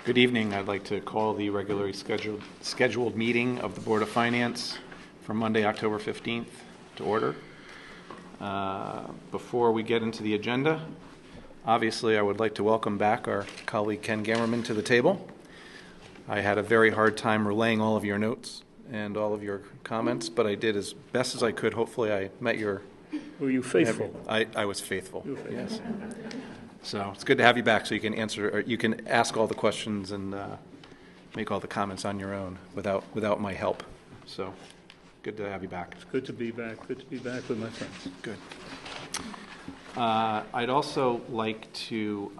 Good evening. I'd like to call the regularly scheduled meeting of the Board of Finance for Monday, October 15th to order. Before we get into the agenda, obviously I would like to welcome back our colleague Ken Gamerman to the table. I had a very hard time relaying all of your notes and all of your comments, but I did as best as I could. Hopefully I met your... Were you faithful? I was faithful. You were faithful. Yes. So it's good to have you back, so you can answer, or you can ask all the questions and make all the comments on your own without my help. So good to have you back. It's good to be back. Good to be back with my friends. Good. I'd also like to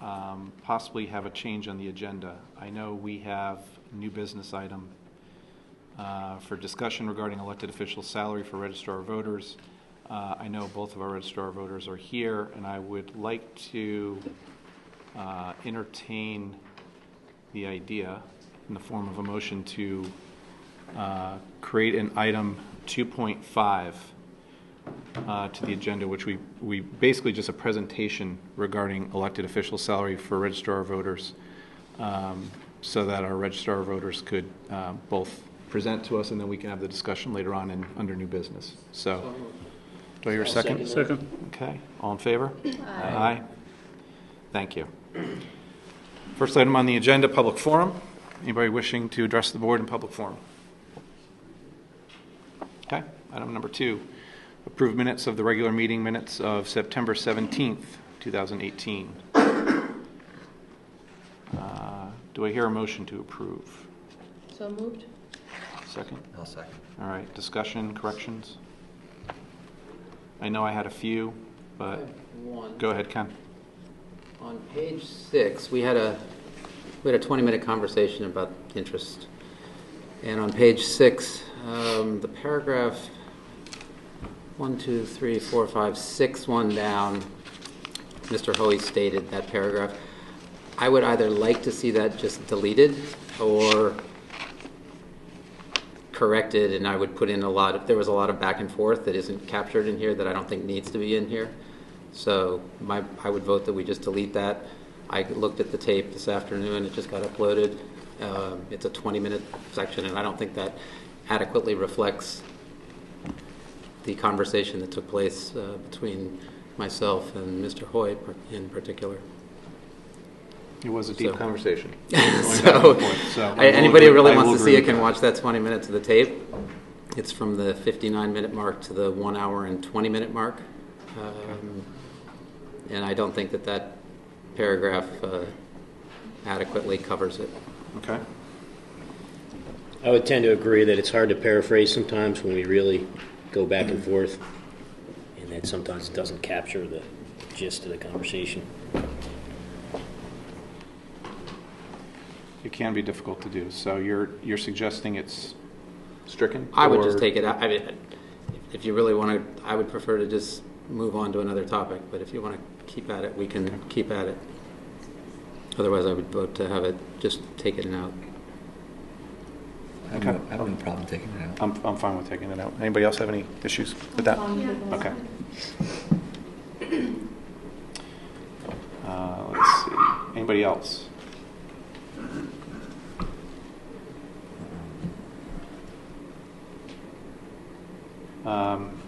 possibly have a change on the agenda. I know we have a new business item for discussion regarding elected official salary for registrar of voters. I know both of our registrar of voters are here, and I would like to entertain the idea in the form of a motion to create an item 2.5 to the agenda, which we basically just a presentation regarding elected official salary for registrar of voters, so that our registrar of voters could both present to us, and then we can have the discussion later on under new business. So. Do I hear a second? Second. Okay. All in favor? Aye. Thank you. First item on the agenda, public forum. Anybody wishing to address the board in public forum? Okay. Item number 2, approve minutes of the regular meeting minutes of September 17th, 2018. Do I hear a motion to approve? So moved. Second? I'll second. All right. Discussion, corrections? I know I had a few, but go ahead, Ken. On page 6, we had a 20-minute conversation about interest, and on page 6, the paragraph 1, 2, 3, 4, 5, 6, one down, Mr. Hoey stated that paragraph. I would either like to see that just deleted or corrected, and I would put in there was a lot of back and forth that isn't captured in here that I don't think needs to be in here. So I would vote that we just delete that. I looked at the tape this afternoon. It just got uploaded. It's a 20-minute section, and I don't think that adequately reflects the conversation that took place between myself and Mr. Hoy in particular. It was a deep conversation. So anybody who really wants to see it can watch that 20 minutes of the tape. It's from the 59-minute mark to the 1 hour and 20-minute mark. And I don't think that paragraph adequately covers it. Okay. I would tend to agree that it's hard to paraphrase sometimes when we really go back and forth, and that sometimes it doesn't capture the gist of the conversation. It can be difficult to do. So you're suggesting it's stricken? I would just take it out. I mean, if you really want to, I would prefer to just move on to another topic. But if you want to keep at it, we can keep at it. Otherwise, I would vote to have it just take it out. I don't have a problem taking it out. I'm fine with taking it out. Anybody else have any issues with that? Okay. Let's see. Anybody else?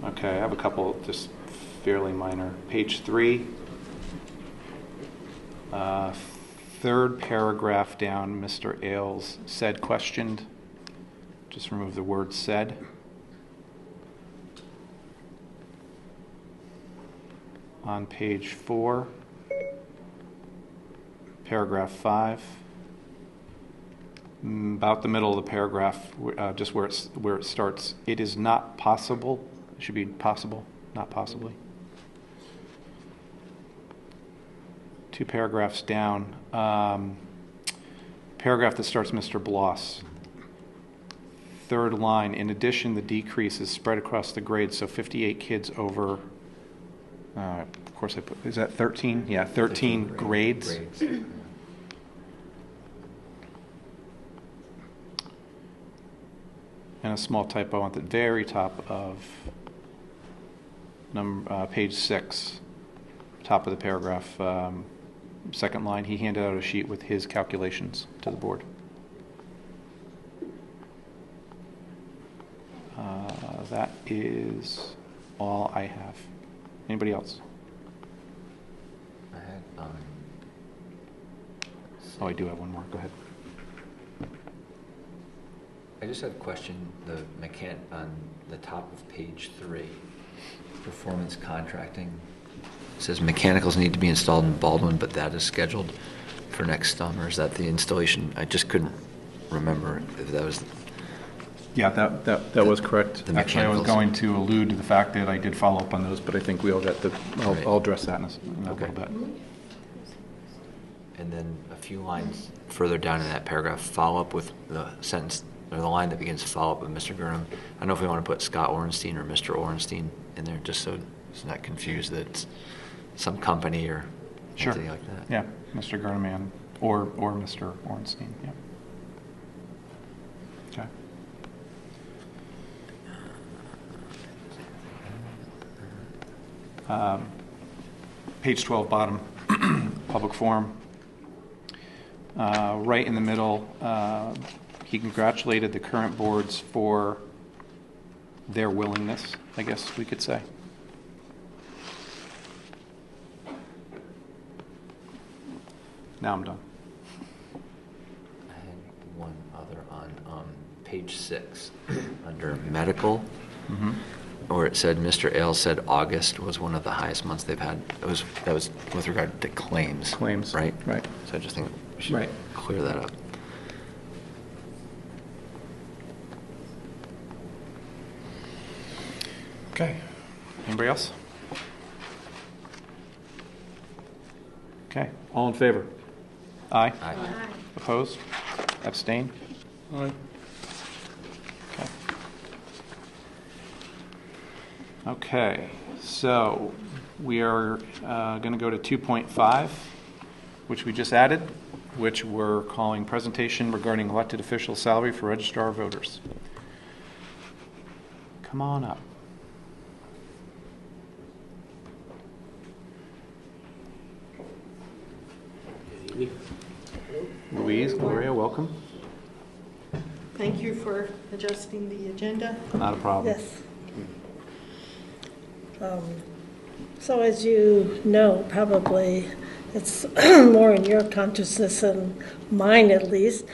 Okay, I have a couple just fairly minor. Page 3, third paragraph down, Mr. Ailes said questioned. Just remove the word said. On page 4, paragraph 5, about the middle of the paragraph, just where it starts, it is not possible. It should be possible, not possibly. 2 paragraphs down, paragraph that starts Mr. Bloss. Third line, in addition, the decrease is spread across the grades, so 58 kids over, of course I put, is that 13? Yeah, 13 grades. And a small typo at the very top of page 6, top of the paragraph. second line, he handed out a sheet with his calculations to the board. That is all I have. Anybody else? I had, Oh, I do have one more. Go ahead. I just had a question, on the top of page 3, performance contracting. It says mechanicals need to be installed in Baldwin, but that is scheduled for next summer. Is that the installation? I just couldn't remember if that was. Yeah, that was correct. The Actually, I was mechanicals. going to allude to the fact that I did follow up on those, but I think we'll get Right. I'll address that in a Okay. little bit. And then a few lines further down in that paragraph, follow up with the sentence, or the line that begins follow up with Mr. Gurnham. I don't know if we want to put Scott Orenstein or Mr. Orenstein in there, just so it's not confused that it's some company or Sure. something like that. Yeah, Mr. Gurneman or Mr. Ornstein, yeah. Okay. Page 12, bottom, public forum. Right in the middle, he congratulated the current boards for their willingness, I guess we could say. Now I'm done. I had one other on page 6, under medical, where it said, Mr. Ailes said August was one of the highest months they've had. That was with regard to claims. Claims. Right? Right. So I just think we should Right. clear that up. Okay. Anybody else? Okay. All in favor? Aye. Aye. Opposed? Abstain? Aye. Okay. Okay, so we are going to go to 2.5, which we just added, which we're calling presentation regarding elected official salary for registrar of voters. Come on up. Louise, Gloria, welcome. Thank you for adjusting the agenda. Not a problem. Yes. So as you know, probably it's more in your consciousness than mine at least,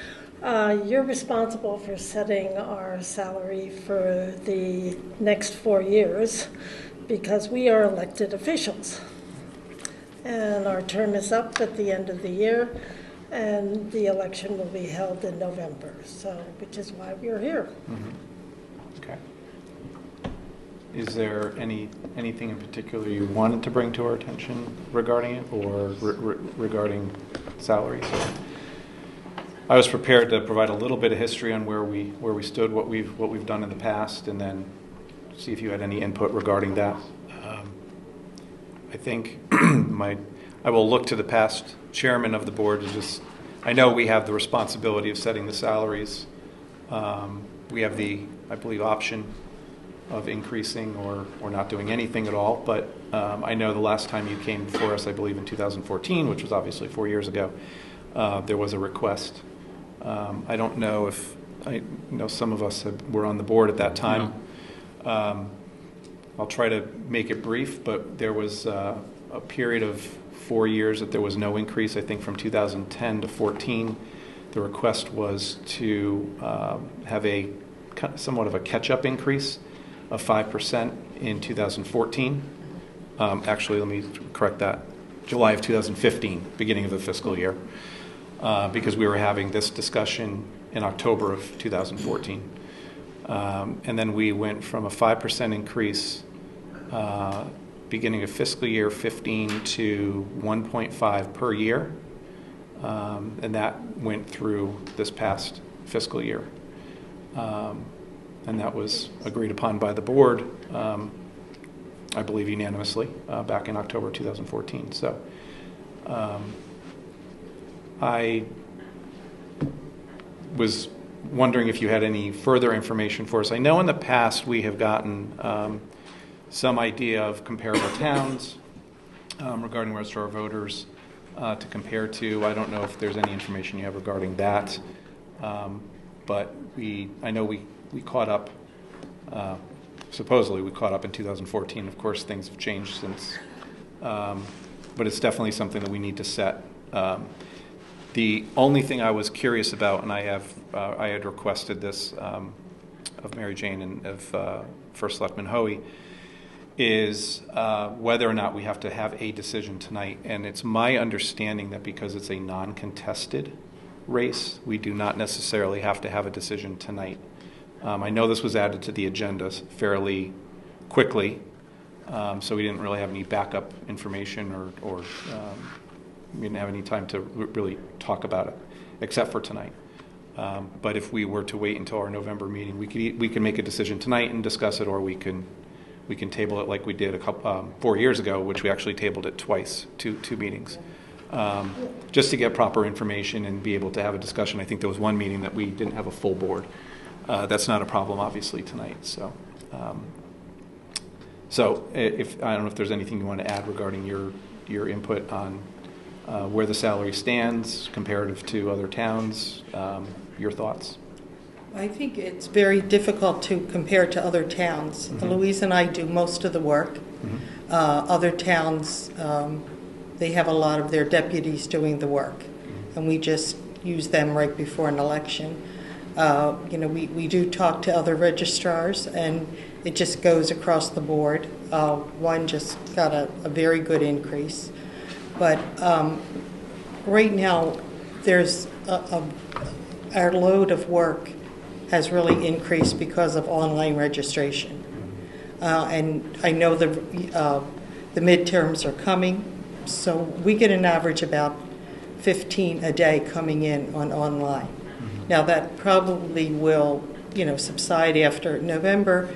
you're responsible for setting our salary for the next 4 years because we are elected officials. And our term is up at the end of the year, and the election will be held in November, so, which is why we're here. Okay. Is there anything in particular you wanted to bring to our attention regarding it, or regarding salaries? I was prepared to provide a little bit of history on where we stood, what we've done in the past, and then see if you had any input regarding that. I think I will look to the past chairman of the board to just. I know we have the responsibility of setting the salaries. We have the, I believe, option of increasing or not doing anything at all. But I know the last time you came before us, I believe in 2014, which was obviously 4 years ago, there was a request. I don't know if, I know some of us were on the board at that time. I'll try to make it brief, but there was a period of 4 years that there was no increase. I think from 2010 to 14, the request was to have somewhat of a catch-up increase of 5% in 2014. Actually, let me correct that. July of 2015, beginning of the fiscal year, because we were having this discussion in October of 2014. And then we went from a 5% increase beginning of fiscal year 15 to 1.5 per year. And that went through this past fiscal year. And that was agreed upon by the board, I believe unanimously, back in October 2014. So I was wondering if you had any further information for us. I know in the past we have gotten some idea of comparable towns regarding registrar voters. to compare to. I don't know if there's any information you have regarding that. But I know we caught up, supposedly we caught up in 2014. Of course, things have changed since, but it's definitely something that we need to set. The only thing I was curious about, and I had requested this of Mary Jane and of First Selectman Hoey, is whether or not we have to have a decision tonight. And it's my understanding that because it's a non-contested race, we do not necessarily have to have a decision tonight. I know this was added to the agenda fairly quickly, so we didn't really have any backup information or we didn't have any time to really talk about it, except for tonight. But if we were to wait until our November meeting, we can make a decision tonight and discuss it, or we can table it like we did 4 years ago, which we actually tabled it twice, two meetings, just to get proper information and be able to have a discussion. I think there was one meeting that we didn't have a full board. That's not a problem, obviously, tonight. So, if I don't know if there's anything you want to add regarding your input on where the salary stands comparative to other towns, your thoughts. I think it's very difficult to compare to other towns. Mm-hmm. Louise and I do most of the work. Mm-hmm. Other towns, they have a lot of their deputies doing the work, Mm-hmm. and we just use them right before an election. We do talk to other registrars, and it just goes across the board. One just got a very good increase. But right now, there's our load of work has really increased because of online registration. And I know the midterms are coming, so we get an average about 15 a day coming in on online. Now that probably will, subside after November,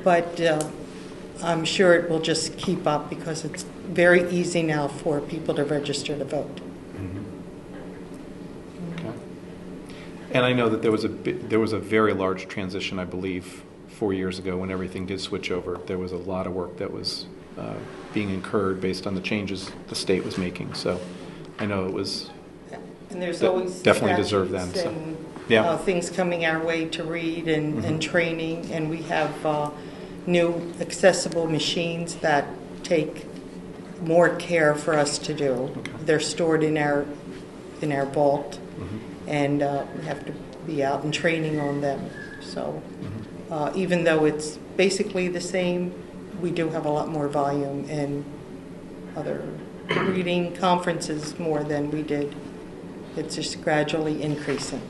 but I'm sure it will just keep up because it's very easy now for people to register to vote. Okay. And I know that there was a very large transition, I believe, 4 years ago when everything did switch over. There was a lot of work that was being incurred based on the changes the state was making. So I know it was. And there's That always definitely deserve them, statutes so, and yeah. things coming our way to read and, Mm-hmm. and training, and we have new accessible machines that take more care for us to do. Okay. They're stored in our vault, Mm-hmm. and we have to be out and training on them. So Mm-hmm. even though it's basically the same, we do have a lot more volume and other reading conferences more than we did. It's just gradually increasing.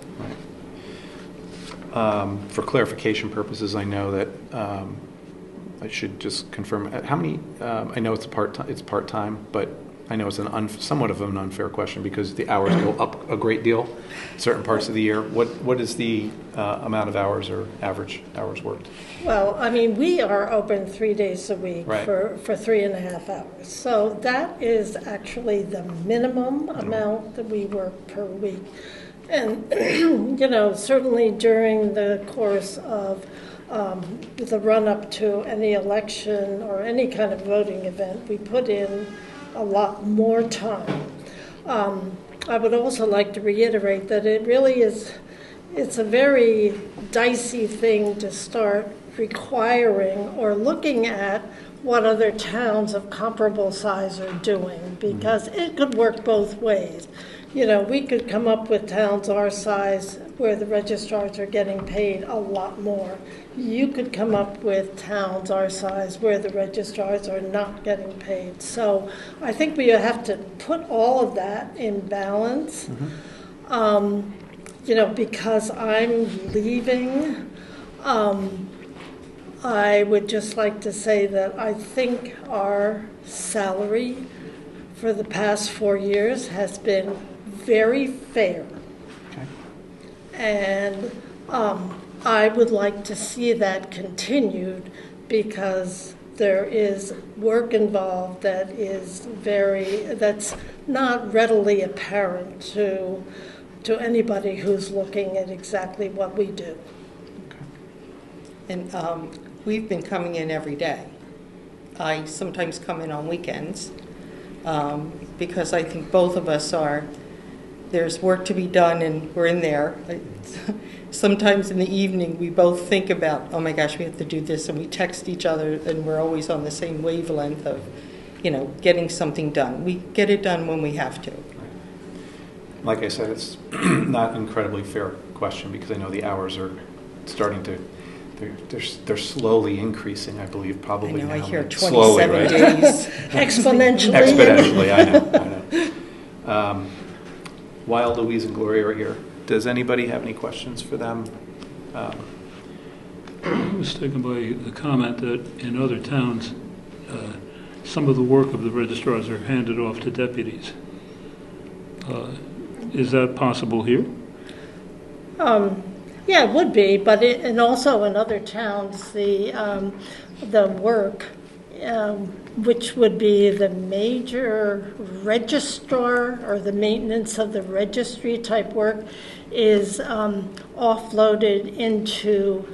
For clarification purposes, I know that I should just confirm how many. I know it's part-time, but I know it's somewhat of an unfair question because the hours go up a great deal in certain parts of the year. What is the amount of hours or average hours worked? Well, I mean, we are open 3 days a week Right. for 3.5 hours. So that is actually the minimum amount that we work per week. And, certainly during the course of the run-up to any election or any kind of voting event, we put in a lot more time. I would also like to reiterate that it really it's a very dicey thing to start requiring or looking at what other towns of comparable size are doing, because it could work both ways. We could come up with towns our size where the registrars are getting paid a lot more. You could come up with towns our size where the registrars are not getting paid. So I think we have to put all of that in balance. Because I'm leaving, I would just like to say that I think our salary for the past 4 years has been very fair. Okay. And I would like to see that continued because there is work involved that's not readily apparent to anybody who's looking at exactly what we do. And we've been coming in every day. I sometimes come in on weekends, because I think both of us there's work to be done and we're in there. Sometimes in the evening, we both think about, oh my gosh, we have to do this, and we text each other, and we're always on the same wavelength of, getting something done. We get it done when we have to. Like I said, it's not an incredibly fair question because I know the hours are starting to, they're slowly increasing, I believe, probably now. I hear 27 Slowly, right? days. Exponentially. Exponentially, I know. While Louise and Gloria are here, does anybody have any questions for them? I was taken by the comment that in other towns, some of the work of the registrars are handed off to deputies. Is that possible here? Yeah, it would be, but and also in other towns, the work, which would be the major registrar or the maintenance of the registry type work, is offloaded into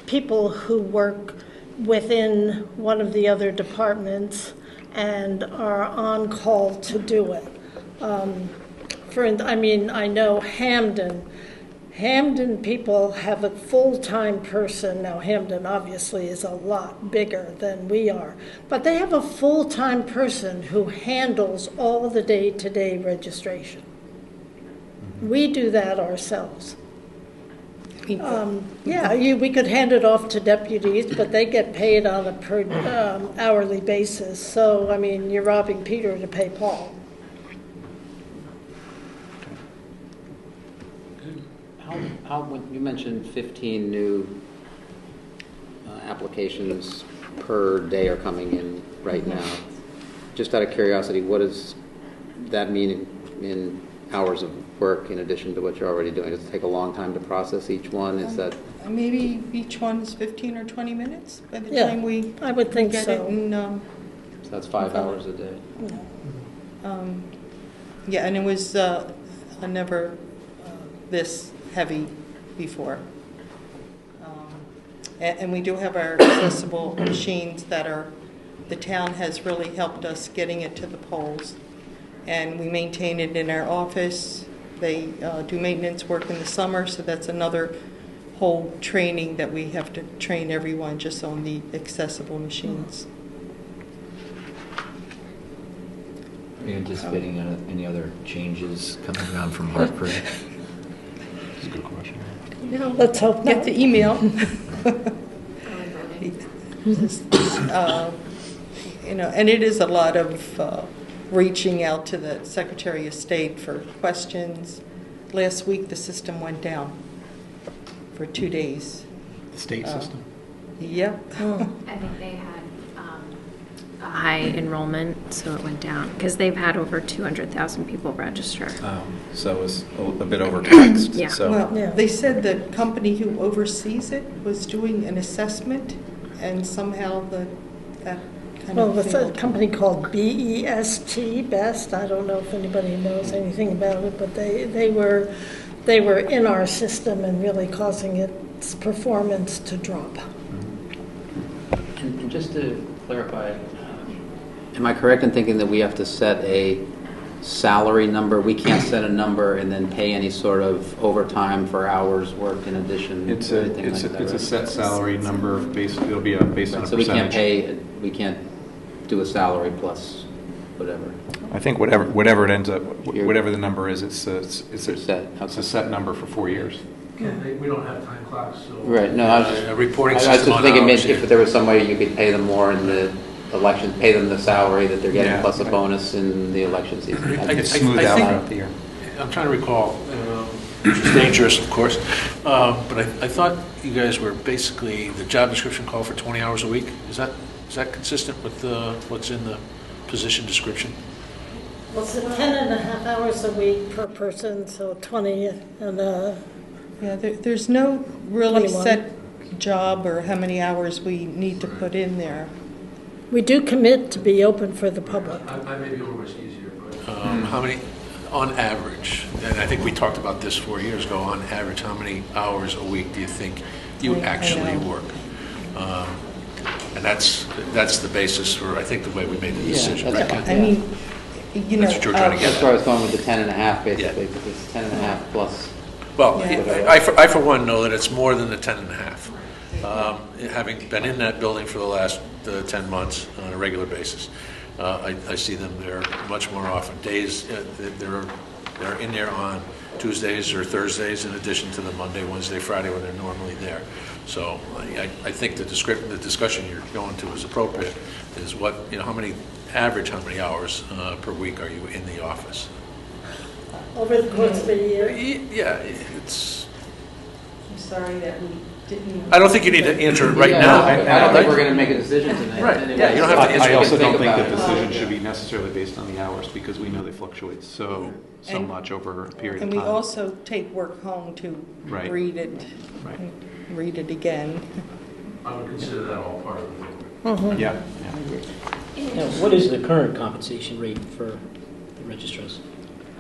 people who work within one of the other departments and are on call to do it. I know Hamden people have a full-time person. Now, Hamden obviously is a lot bigger than we are, but they have a full-time person who handles all the day-to-day registration. We do that ourselves. We could hand it off to deputies, but they get paid on a per hourly basis. So, you're robbing Peter to pay Paul. You mentioned 15 new applications per day are coming in right now. Just out of curiosity, what does that mean in hours of work in addition to what you're already doing? Does it take a long time to process each one? Is that Maybe each one is 15 or 20 minutes by the Yeah, time we I would think get so. it. And, so that's 5 hours a day? yeah, and it was never this heavy before. And we do have our accessible machines the town has really helped us getting it to the polls. And we maintain it in our office. They do maintenance work in the summer, so that's another whole training that we have to train everyone just on the accessible machines. Are you anticipating any other changes coming down from Hartford? That's a good question. Let's hope Get not. the email. And it is a lot of reaching out to the Secretary of State for questions. Last week, the system went down for 2 days. The state system? Yep. I think they had a high enrollment, so it went down, because they've had over 200,000 people register. So it was a bit overtaxed. Yeah. So. Well, Yeah. they said the company who oversees it was doing an assessment, and somehow that kind Well, of it's a failed. company called BEST. I don't know if anybody knows anything about it, but they were in our system and really causing its performance to drop. And just to clarify, am I correct in thinking that we have to set a salary number? We can't set a number and then pay any sort of overtime for hours worked in addition? It's or a anything like that, it's a right? set salary number. Basically, it'll be based on a So we percentage. we can't do a salary plus whatever. I think whatever it ends up, You're- whatever the number is, it's You're set, a set number for 4 years. We don't have time clocks, so. Right, no, I was just. A reporting I was system just on thinking hours, maybe if there was some way you could pay them more in the election, pay them the salary that they're getting Yeah. plus a bonus in the election season. It's smoothed out think- throughout the year. I'm trying to recall, which is dangerous, of course, but I thought you guys were basically, the job description called for 20 hours a week. Is that consistent with what's in the position description? Well, it's 10 and a half hours a week per person, so 20 and Yeah, there's no really 21. set job or how many hours we need to put in there. we do commit to be open for the public. I may be over my skis here, but. How many, on average, and I think we talked about this 4 years ago, on average, how many hours a week do you think you I actually know. work? And that's the basis for, I think, the way we made the decision, right? Ken? I mean, you know. That's what you were trying to get That's where I was going with the 10 and a half, basically, because it's 10 and a half plus. Well, Yeah. I for one know that it's more than the 10 and a half. Having been in that building for the last 10 months on a regular basis, I see them there much more often. Days, they're in there on Tuesdays or Thursdays in addition to the Monday, Wednesday, Friday when they're normally there. So I think the discussion you're going to is appropriate, is what, how many hours per week are you in the office? Over the course of a year? Yeah, it's, I'm sorry that we didn't. I don't think you need to answer it right Yeah, now. I don't think we're going to make a decision tonight. Right. anyway. Yeah, you don't have to answer I it. also don't Think think about the it. decision should be necessarily based on the hours, because we know they fluctuate so And- much over a period And of we time. also take work home to Right. read it, Right. read it again. I would consider that all part of the thing. Yeah, Now, what is the current compensation rate for the registrars?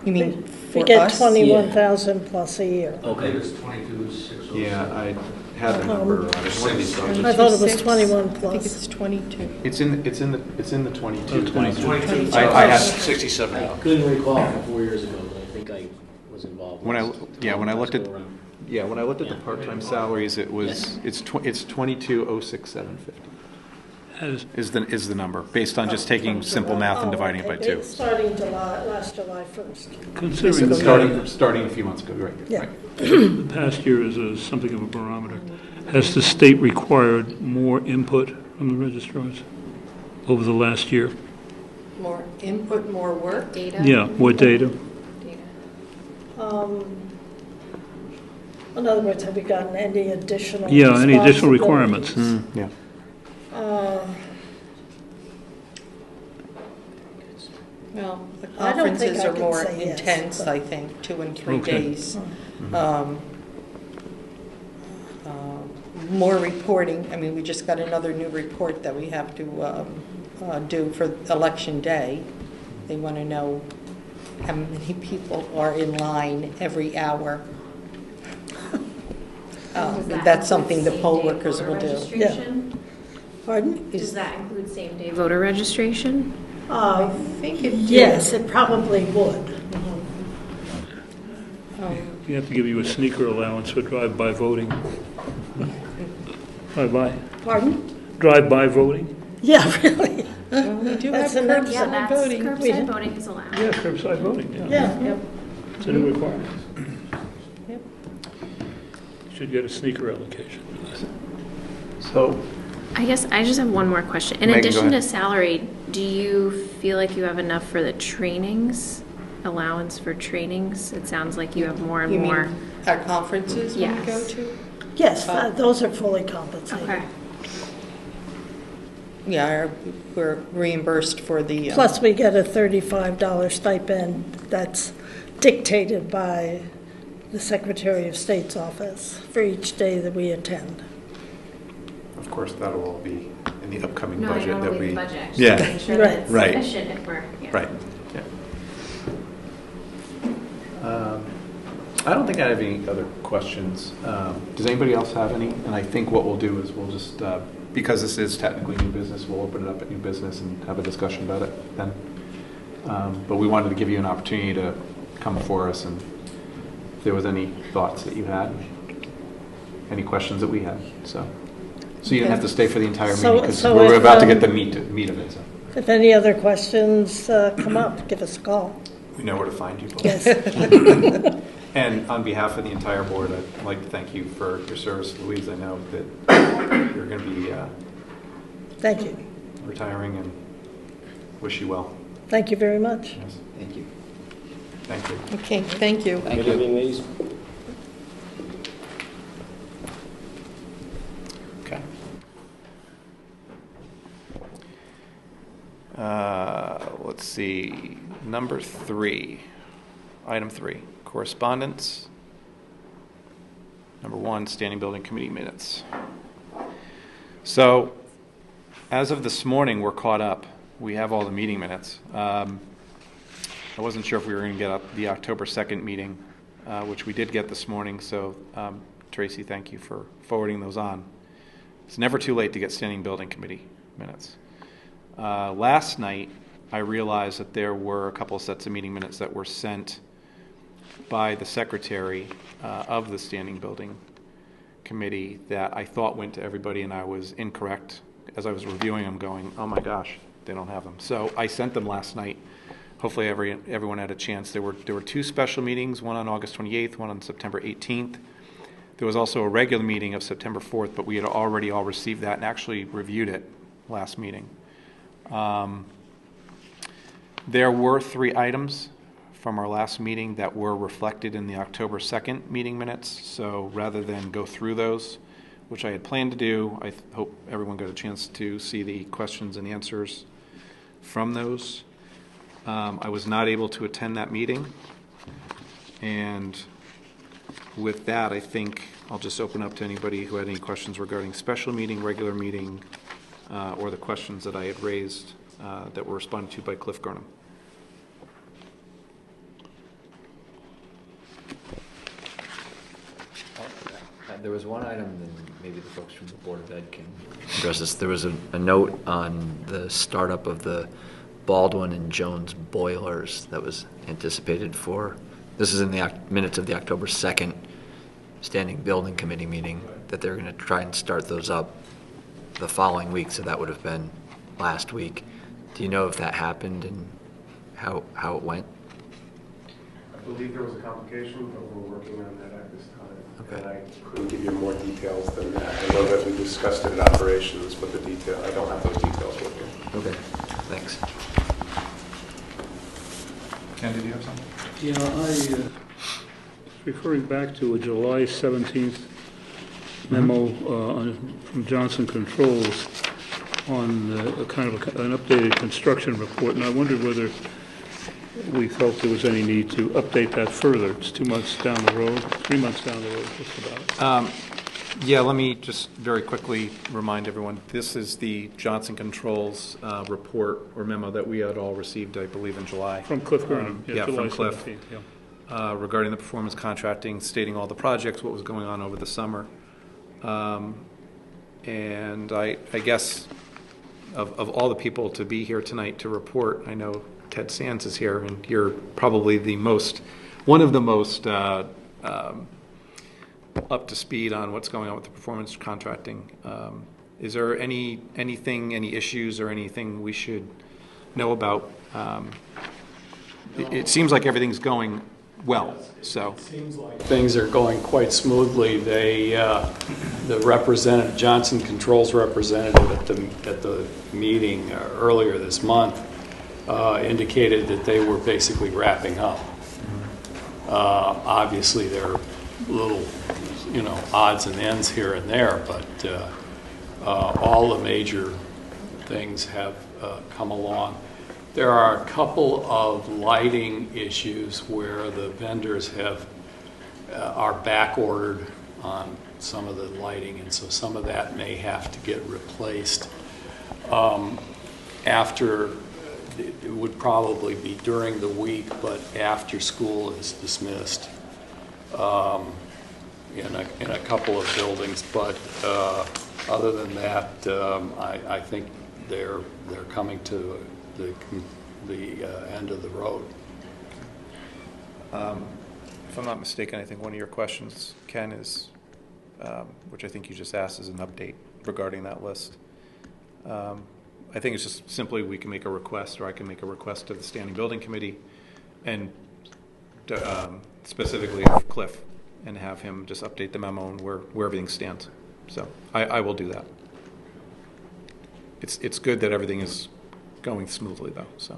You mean We for get us? 21,000 plus a year. Okay. it's 22,607. yeah, I had the number. I thought it was 21 I think plus. it's 22. It's in the 22. 22, I had- $67. I couldn't recall from 4 years ago, but I think I was involved. When I looked at Go around. when I looked at the Yeah. part-time salaries, it's 22,067.50 Has, is the number, based on just taking simple math and dividing it by two. Starting last July 1st. considering the Starting a few months ago, right? Yeah. Right. the past year is something of a barometer, has the state required more input from the registrars over the last year? More input, more work? Data? Yeah, more data? Data. In other words, have we gotten any additional? Yeah, any additional responsibilities? requirements? Yeah. Well, the I don't think conferences I are can more say yes, intense, but- I think, 2 and 3 Okay. days. More reporting. I mean, we just got another new report that we have to do for Election Day. They want to know how many people are in line every hour. Does that That's something the include poll same-day workers voter will do. registration? Pardon? Does that include same-day voter registration? I think it did. Yes, it probably would. You have to give you a sneaker allowance for drive-by voting. Drive-by? Pardon? Drive-by voting? Yeah, really. Well, we do have That's enough. Yeah, curbside that's, voting. curbside voting is allowed. Yeah, curbside voting, yeah. Yeah. Yep. It's a new requirement. Yep. Should get a sneaker allocation. So, I guess I just have one more question. In Megan, go addition to ahead. salary, do you feel like you have enough for the trainings, allowance for trainings? It sounds like you have more and You more. mean our conferences we go Yes. to? Yes, those are fully compensated. Okay. Yeah, we're reimbursed for the. Plus, we get a $35 stipend that's dictated by the Secretary of State's office for each day that we attend. of course, that'll all be in the upcoming No, I budget don't that know we. the budget. Yeah. Just making sure Right. that it's Right. sufficient if we're, yeah. Right, yeah. I don't think I have any other questions. Does anybody else have any? And I think what we'll do is we'll just, because this is technically new business, we'll open it up at new business and have a discussion about it then. But we wanted to give you an opportunity to come before us, and if there was any thoughts that you had, any questions that we had, so. So you didn't have to stay for the entire So- meeting, because so we're if, about to get the meat of it, so. If any other questions come up, give us a call. We know where to find you. Both. Yes. And on behalf of the entire board, I'd like to thank you for your service, Louise. I know that you're going to be Thank you. retiring, and wish you well. Thank you very much. Yes. Thank you. Thank you. Okay, thank you. Good evening, ladies. Okay. Let's see. Number 3. Item 3. Correspondence. Number 1, Standing Building Committee minutes. So, as of this morning, we're caught up. We have all the meeting minutes. I wasn't sure if we were going to get up the October 2nd meeting, which we did get this morning. So, Tracy, thank you for forwarding those on. It's never too late to get standing building committee minutes. Last night, I realized that there were a couple of sets of meeting minutes that were sent by the secretary of the standing building committee that I thought went to everybody, and I was incorrect. As I was reviewing them, going, oh my gosh, they don't have them. So I sent them last night. Hopefully everyone had a chance. There were two special meetings, one on August 28th, one on September 18th. There was also a regular meeting of September 4th, but we had already all received that and actually reviewed it last meeting. There were 3 items from our last meeting that were reflected in the October 2nd meeting minutes. So rather than go through those, which I had planned to do, I hope everyone got a chance to see the questions and answers from those. I was not able to attend that meeting. And with that, I think I'll just open up to anybody who had any questions regarding special meeting, regular meeting, or the questions that I had raised that were responded to by Cliff Gurnham. There was one item, and maybe the folks from the Board of Ed can address this. There was a note on the startup of the Baldwin and Jones boilers that was anticipated for, this is in the minutes of the October 2nd Standing Building Committee meeting, that they're going to try and start those up the following week, so that would have been last week. Do you know if that happened and how it went? I believe there was a complication, but we're working on that at this time. Okay. And I couldn't give you more details than that. I know that we discussed it in operations, but the detail, I don't have those details with me. Okay, thanks. Ken, did you have something? Yeah, referring back to a July 17th memo from Johnson Controls on a kind of an updated construction report, and I wondered whether we felt there was any need to update that further. It's 2 months down the road, 3 months down the road, just about. Yeah, let me just very quickly remind everyone, this is the Johnson Controls report or memo that we had all received, I believe, in July. From Cliff Gurnham. Yeah, July from Cliff. 17th, yeah. Regarding the performance contracting, stating all the projects, what was going on over the summer. And I guess of all the people to be here tonight to report, I know Ted Sands is here, and you're probably one of the most up to speed on what's going on with the performance contracting. Is there any issues or anything we should know about? It seems like everything's going well, so. It seems like things are going quite smoothly. The representative, Johnson Controls representative at the meeting earlier this month indicated that they were basically wrapping up. Obviously, there are little, odds and ends here and there, but all the major things have come along. There are a couple of lighting issues where the vendors are back ordered on some of the lighting, and so some of that may have to get replaced. It would probably be during the week, but after school is dismissed in a couple of buildings. But other than that, I think they're coming to the end of the road. If I'm not mistaken, I think one of your questions, Ken, is, which I think you just asked, is an update regarding that list. I think it's just simply we can make a request, or I can make a request to the Standing Building Committee, and specifically of Cliff, and have him just update the memo and where everything stands. So I will do that. It's good that everything is going smoothly, though. So.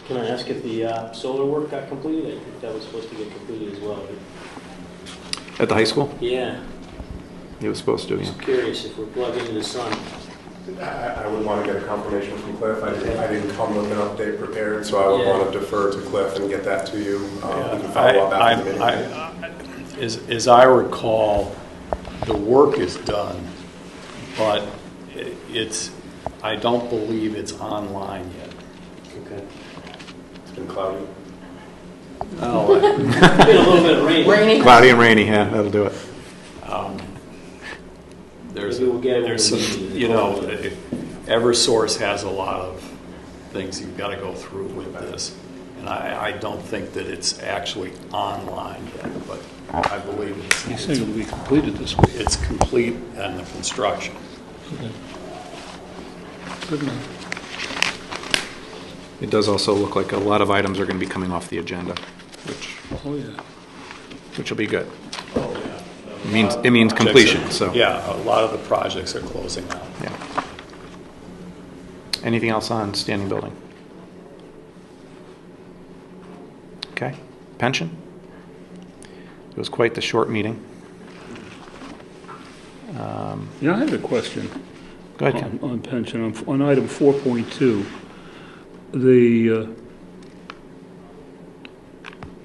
Can I ask if the solar work got completed? I think that was supposed to get completed as well. At the high school? Yeah. He was supposed to, yeah. I'm curious if we're plugging into the sun. I would want to get a confirmation from Cliff. I didn't come with an update prepared, so I would want to defer to Cliff and get that to you. We can follow up after the meeting. As I recall, the work is done, but I don't believe it's online yet. Okay. It's been cloudy. Oh, it's been a little bit of rain. Cloudy and rainy, yeah, that'll do it. there's, Maybe we'll get there's one some, meeting. you know, Eversource has a lot of things you've got to go through with this. And I don't think that it's actually online yet, but I believe He's saying it'll be completed this week. it's complete and the construction. Okay. Good enough. It does also look like a lot of items are going to be coming off the agenda, Oh, yeah. which will be good. Oh, yeah. It means completion, so. Yeah, a lot of the projects are closing out. Yeah. Anything else on standing building? Okay. Pension? It was quite the short meeting. Yeah, I have a question. Go ahead, Ken. On pension, on item 4.2, the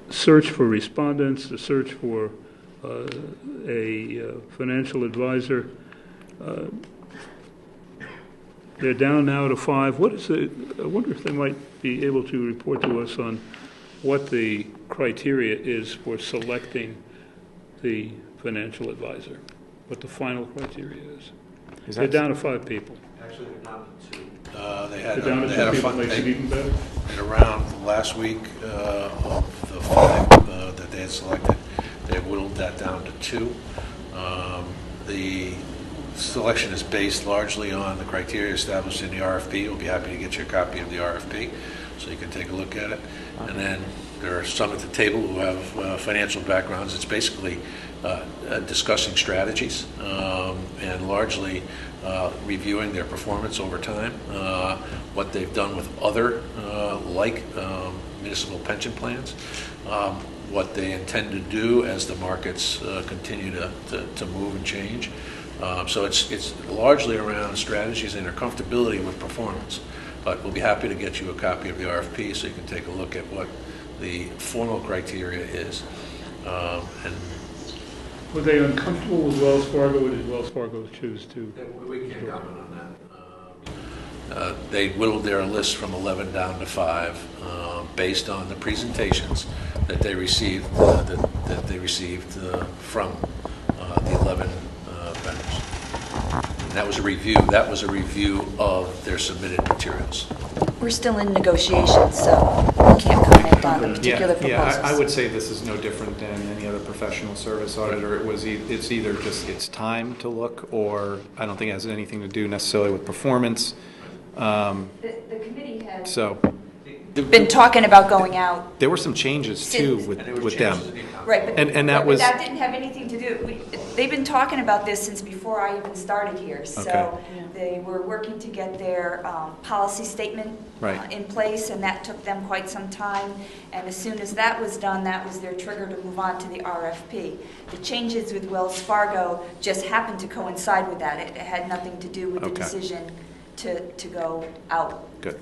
search for respondents, the search for a financial advisor, they're down now to 5. What is it? I wonder if they might be able to report to us on what the criteria is for selecting the financial advisor, what the final criteria is. They're down to 5 people. Actually, they're down to 2. They had They're down to 2 a people, fund, makes it even better. and around last week of the 5 that they had selected, they whittled that down to 2. The selection is based largely on the criteria established in the RFP. We'll be happy to get you a copy of the RFP so you can take a look at it. And then there are some at the table who have financial backgrounds. It's basically discussing strategies and largely reviewing their performance over time, what they've done with other municipal pension plans, what they intend to do as the markets continue to move and change. So it's largely around strategies and their comfortability with performance. But we'll be happy to get you a copy of the RFP so you can take a look at what the formal criteria is. And Were they uncomfortable with Wells Fargo, or did Wells Fargo choose to? we can't comment on that. They whittled their list from 11 down to 5 based on the presentations that they received from the 11 vendors. And that was a review. That was a review of their submitted materials. We're still in negotiations, so we can't comment on the particular proposals. Yeah, I would say this is no different than any other professional service auditor. It's either just it's time to look, or I don't think it has anything to do necessarily with performance. The committee has So been talking about going out. there were some changes too with them. Right, but, And that but was- that didn't have anything to do, they've been talking about this since before I even started here. So Okay. they were working to get their policy statement Right. in place, and that took them quite some time. And as soon as that was done, that was their trigger to move on to the RFP. The changes with Wells Fargo just happened to coincide with that. It had nothing to do with the Okay. decision to go out. Good.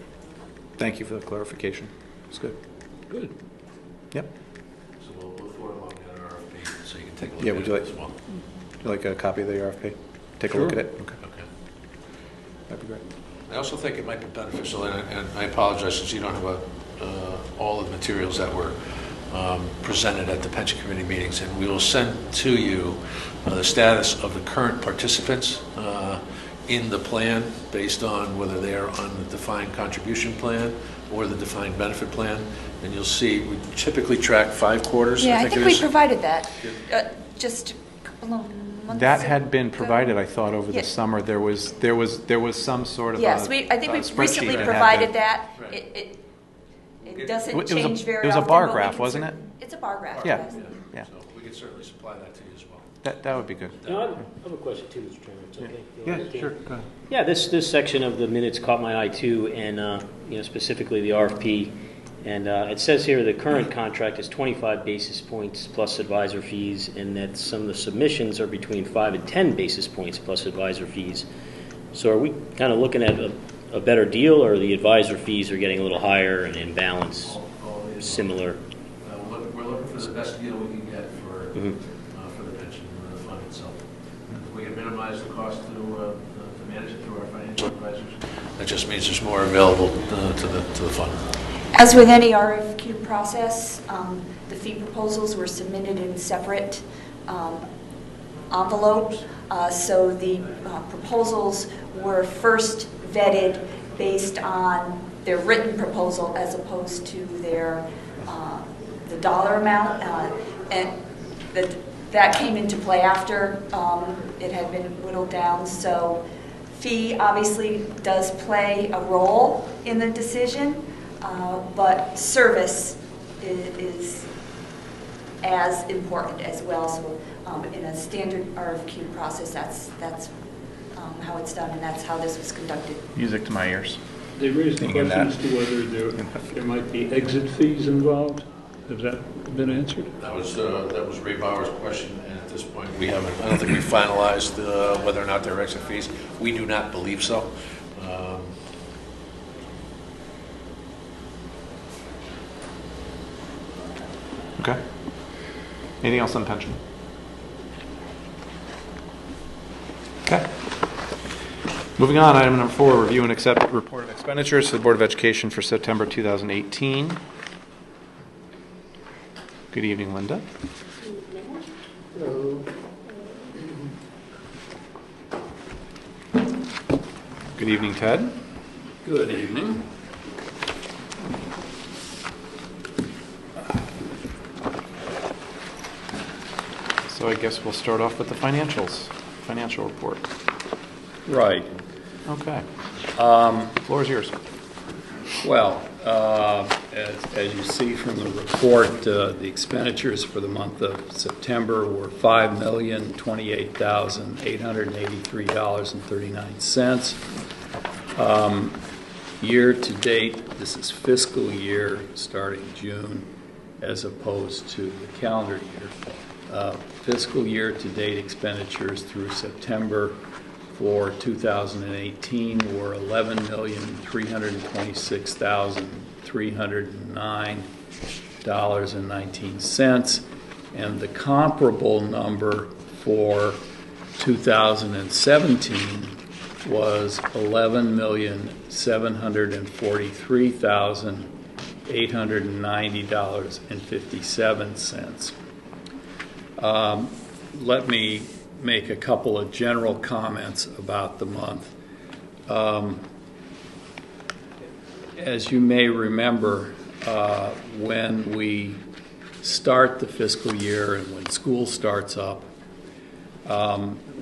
Thank you for the clarification. It's good. Good. Yep. So we'll forward along that RFP so you can take a look Yeah, at would it you like- as well. Would you like a copy of the RFP? Take a look at it? Okay. Okay. That'd be great. I also think it might be beneficial, and I apologize since you don't have all of the materials that were presented at the pension committee meetings, and we will send to you the status of the current participants in the plan based on whether they are on the defined contribution plan or the defined benefit plan. And you'll see, we typically track 5 quarters, Yeah, I I think think it we is. provided that just a couple of months That had been ago. provided, I thought, over Yeah. the summer. There was some sort of Yes, I think we've recently provided that. Right. It doesn't It was a- change very often. it was a bar but we graph, can wasn't cer- it? It's a bar graph, Yeah. yes. Yeah. So we can certainly supply that to you as well. That would be good. No, I have a question too, Mr. Chairman. It's okay. You want to take it? Go ahead. Yeah, this section of the minutes caught my eye too, and specifically the RFP. And it says here the current contract is 25 basis points plus advisor fees, and that some of the submissions are between 5 and 10 basis points plus advisor fees. So are we kind of looking at a better deal, or the advisor fees are getting a little higher and in balance, similar? We're looking for the best deal we can get for the pension fund itself. If we can minimize the cost to manage it through our financial advisors, that just means there's more available to the fund. As with any RFQ process, the fee proposals were submitted in separate envelope. So the proposals were first vetted based on their written proposal as opposed to their the dollar amount, and that came into play after it had been whittled down. So fee obviously does play a role in the decision, but service is as important as well. So in a standard RFQ process, that's how it's done, and that's how this was conducted. Music to my ears. They raised the question as to whether there might be exit fees involved. Has that been answered? That was Ray Bauer's question, and at this point, we haven't. I don't think we finalized whether or not there are exit fees. We do not believe so. Okay. Anything else on pension? Okay. Moving on, item number 4, review and accept report of expenditures for the Board of Education for September 2018. Good evening, Linda. Hello. Good evening, Ted. Good evening. So I guess we'll start off with the financial report. Right. Okay. The floor is yours. Well, as you see from the report, the expenditures for the month of September were $5,028,883.39. Year to date, this is fiscal year starting June as opposed to the calendar year. Fiscal year to date expenditures through September for 2018 were $11,326,309.19, and the comparable number for 2017 was $11,743,890.57. Let me make a couple of general comments about the month. As you may remember, when we start the fiscal year and when school starts up,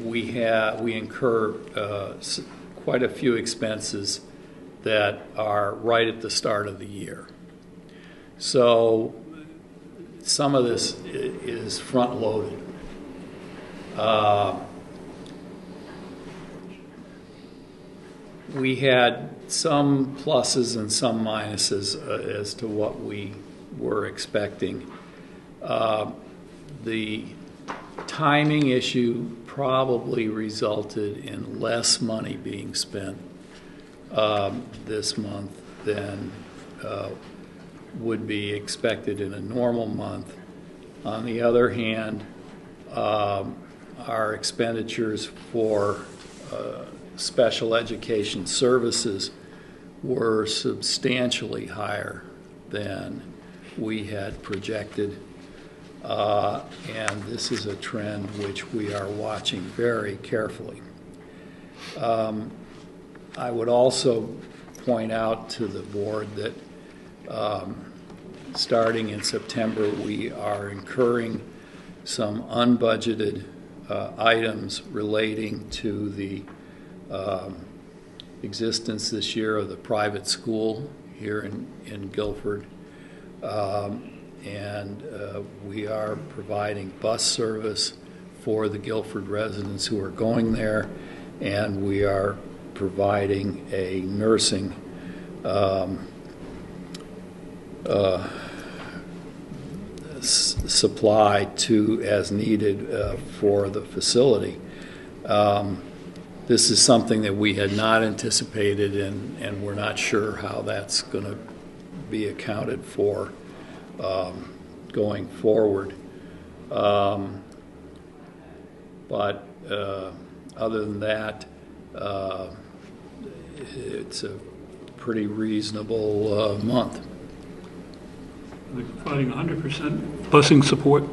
we incur quite a few expenses that are right at the start of the year. So some of this is front-loaded. We had some pluses and some minuses as to what we were expecting. The timing issue probably resulted in less money being spent this month than would be expected in a normal month. On the other hand, our expenditures for special education services were substantially higher than we had projected. And this is a trend which we are watching very carefully. I would also point out to the board that starting in September, we are incurring some unbudgeted items relating to the existence this year of the private school here in Guilford. And we are providing bus service for the Guilford residents who are going there, and we are providing a nursing supply as needed for the facility. This is something that we had not anticipated, and we're not sure how that's going to be accounted for going forward. But other than that, it's a pretty reasonable month. Are they providing 100% busing support?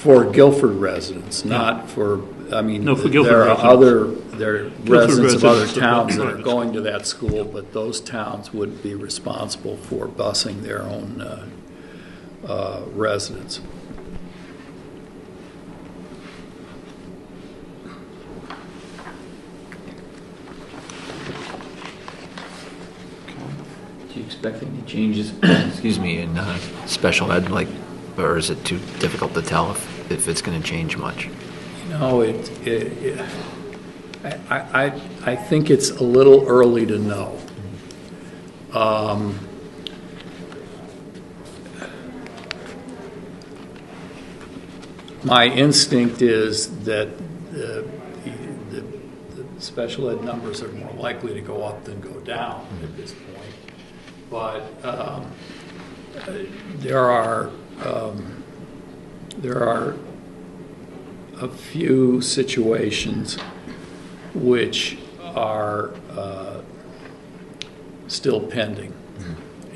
for Guilford residents, not for, I mean, No, for Guilford there are residents. there are Guilford residents of other residents of towns that are private going to that school, but those towns would be responsible for busing their own residents. Do you expect any changes, excuse me, in special ed, like, or is it too difficult to tell if it's going to change much? You know, I think it's a little early to know. My instinct is that the special ed numbers are more likely to go up than go down at this point. But there are a few situations which are still pending,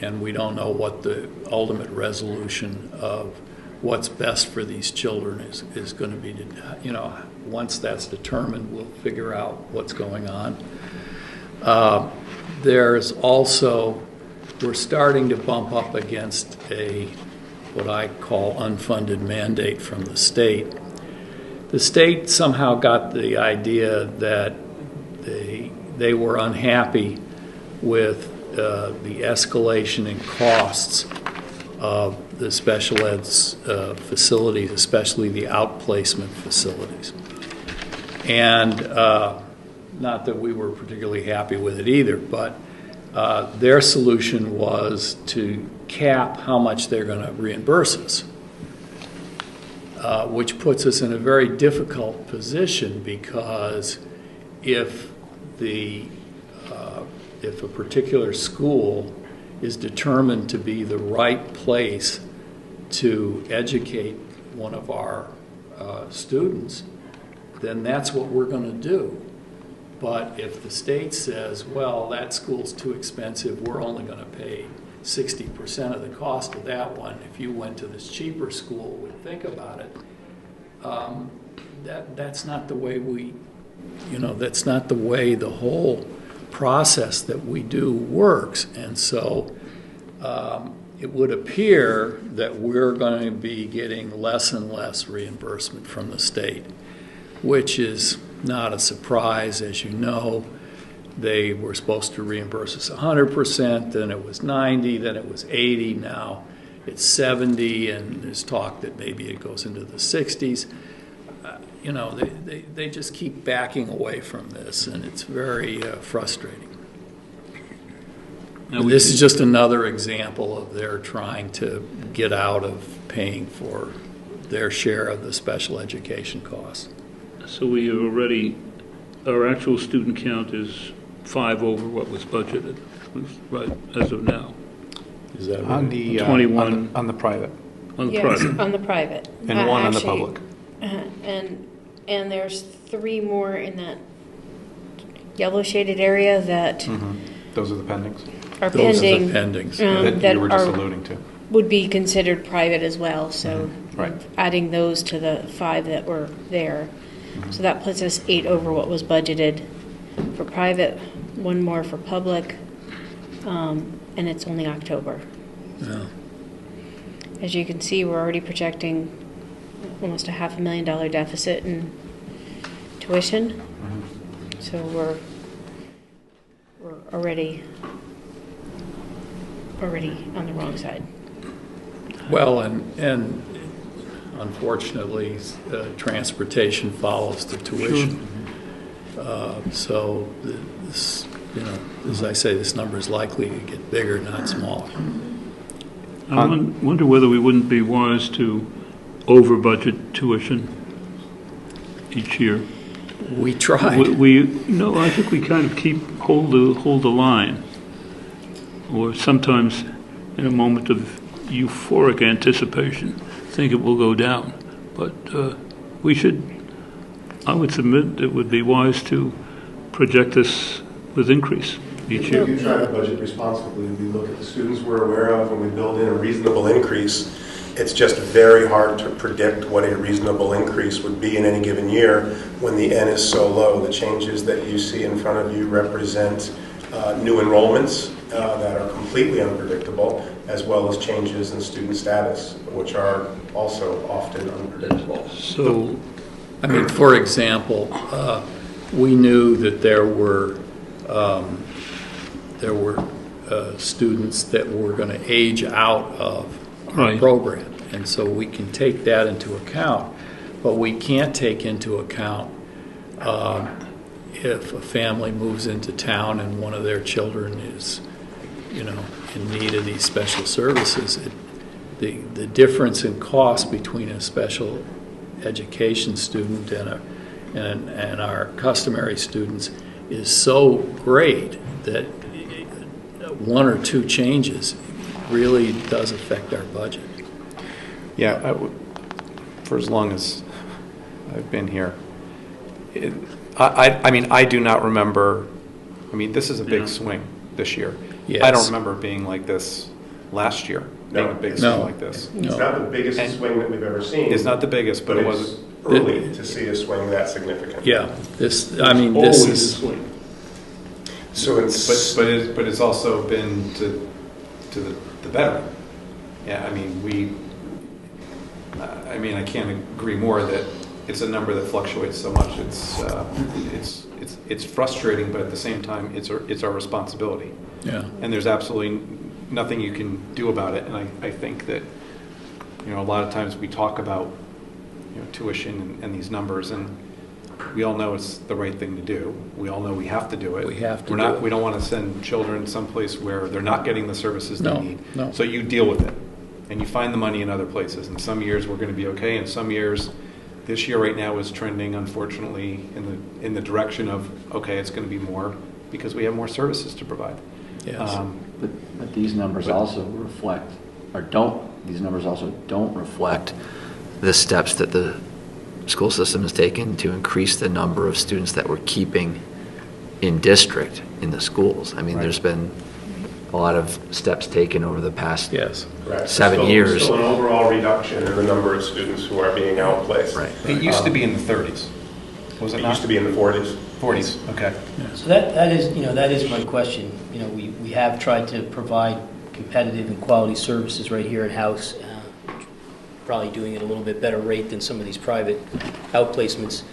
and we don't know what the ultimate resolution of what's best for these children is going to be. You know, once that's determined, we'll figure out what's going on. There's also, we're starting to bump up against what I call unfunded mandate from the state. The state somehow got the idea that they were unhappy with the escalation in costs of the special ed facilities, especially the outplacement facilities. And not that we were particularly happy with it either, but their solution was to cap how much they're going to reimburse us, which puts us in a very difficult position, because if a particular school is determined to be the right place to educate one of our students, then that's what we're going to do. But if the state says, well, that school's too expensive, we're only going to pay 60% of the cost of that one, if you went to this cheaper school, would think about it, that's not the way that's not the way the whole process that we do works. And so it would appear that we're going to be getting less and less reimbursement from the state, which is not a surprise. As you know, they were supposed to reimburse us 100%, then it was 90%, then it was 80%, now it's 70%, and there's talk that maybe it goes into the 60s. They just keep backing away from this, and it's very frustrating. This is just another example of their trying to get out of paying for their share of the special education costs. So we have already, our actual student count is 5 over what was budgeted, right, as of now. Is that On right? the 21. on the private, On the Yes, private. on the private. and one on the Actually, public. And there's 3 more in that yellow shaded area that Those are the pendings are Those pending. are the pendings. that you were just alluding to. Would be considered private as well, so Right. adding those to the 5 that were there. So that puts us 8 over what was budgeted for private, 1 more for public, and it's only October. Yeah. As you can see, we're already projecting almost a $500,000 deficit in tuition. So we're already on the wrong side. Well, and unfortunately, transportation follows the tuition. So, this, as I say, this number is likely to get bigger, not smaller. I wonder whether we wouldn't be wise to over-budget tuition each year. We tried. No, I think we kind of hold the line, or sometimes in a moment of euphoric anticipation, think it will go down. But I would submit it would be wise to project this with increase each year. We try to budget responsibly. We look at the students we're aware of, and we build in a reasonable increase. it's just very hard to predict what a reasonable increase would be in any given year when the N is so low. The changes that you see in front of you represent new enrollments that are completely unpredictable, as well as changes in student status, which are also often unpredictable. So, I mean, for example, we knew that there were students that were going to age out of our Right. program, and so we can take that into account. But we can't take into account if a family moves into town and one of their children is, in need of these special services. The difference in cost between a special education student and our customary students is so great that one or two changes really does affect our budget. Yeah, for as long as I've been here, I mean, I do not remember. I mean, this is a big swing this year. Yes. I don't remember being like this last year. Being a big swing like this. It's not the biggest swing that we've ever seen. It's not the biggest, but it it's was early to see a swing that significant. Yeah, this is Always a swing. So it's but it's also been to the better. Yeah, I mean, I can't agree more that it's a number that fluctuates so much. It's frustrating, but at the same time, it's our responsibility. Yeah. And there's absolutely nothing you can do about it. And I think that a lot of times we talk about tuition and these numbers, and we all know it's the right thing to do. We all know we have to do it. We have to We're do not. it. We don't want to send children someplace where they're not getting the services they need. No. So you deal with it, and you find the money in other places. And some years we're going to be okay, and some years, this year right now is trending, unfortunately, in the direction of okay, it's going to be more because we have more services to provide. Yes. But these numbers also reflect, these numbers also don't reflect the steps that the school system has taken to increase the number of students that we're keeping in district in the schools. I mean, there's been a lot of steps taken over the past Yes. 7 years. Still an overall reduction in the number of students who are being outplaced. Right. It used to be in the 30s. Was it It not? used to be in the 40s. 40s. Okay. So that is my question. We have tried to provide competitive and quality services right here in-house, probably doing it at a little bit better rate than some of these private outplacements.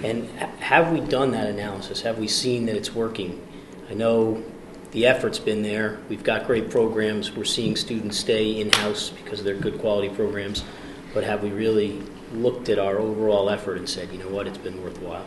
And have we done that analysis? Have we seen that it's working? I know the effort's been there. We've got great programs. We're seeing students stay in-house because they're good quality programs. But have we really looked at our overall effort and said, you know what, it's been worthwhile?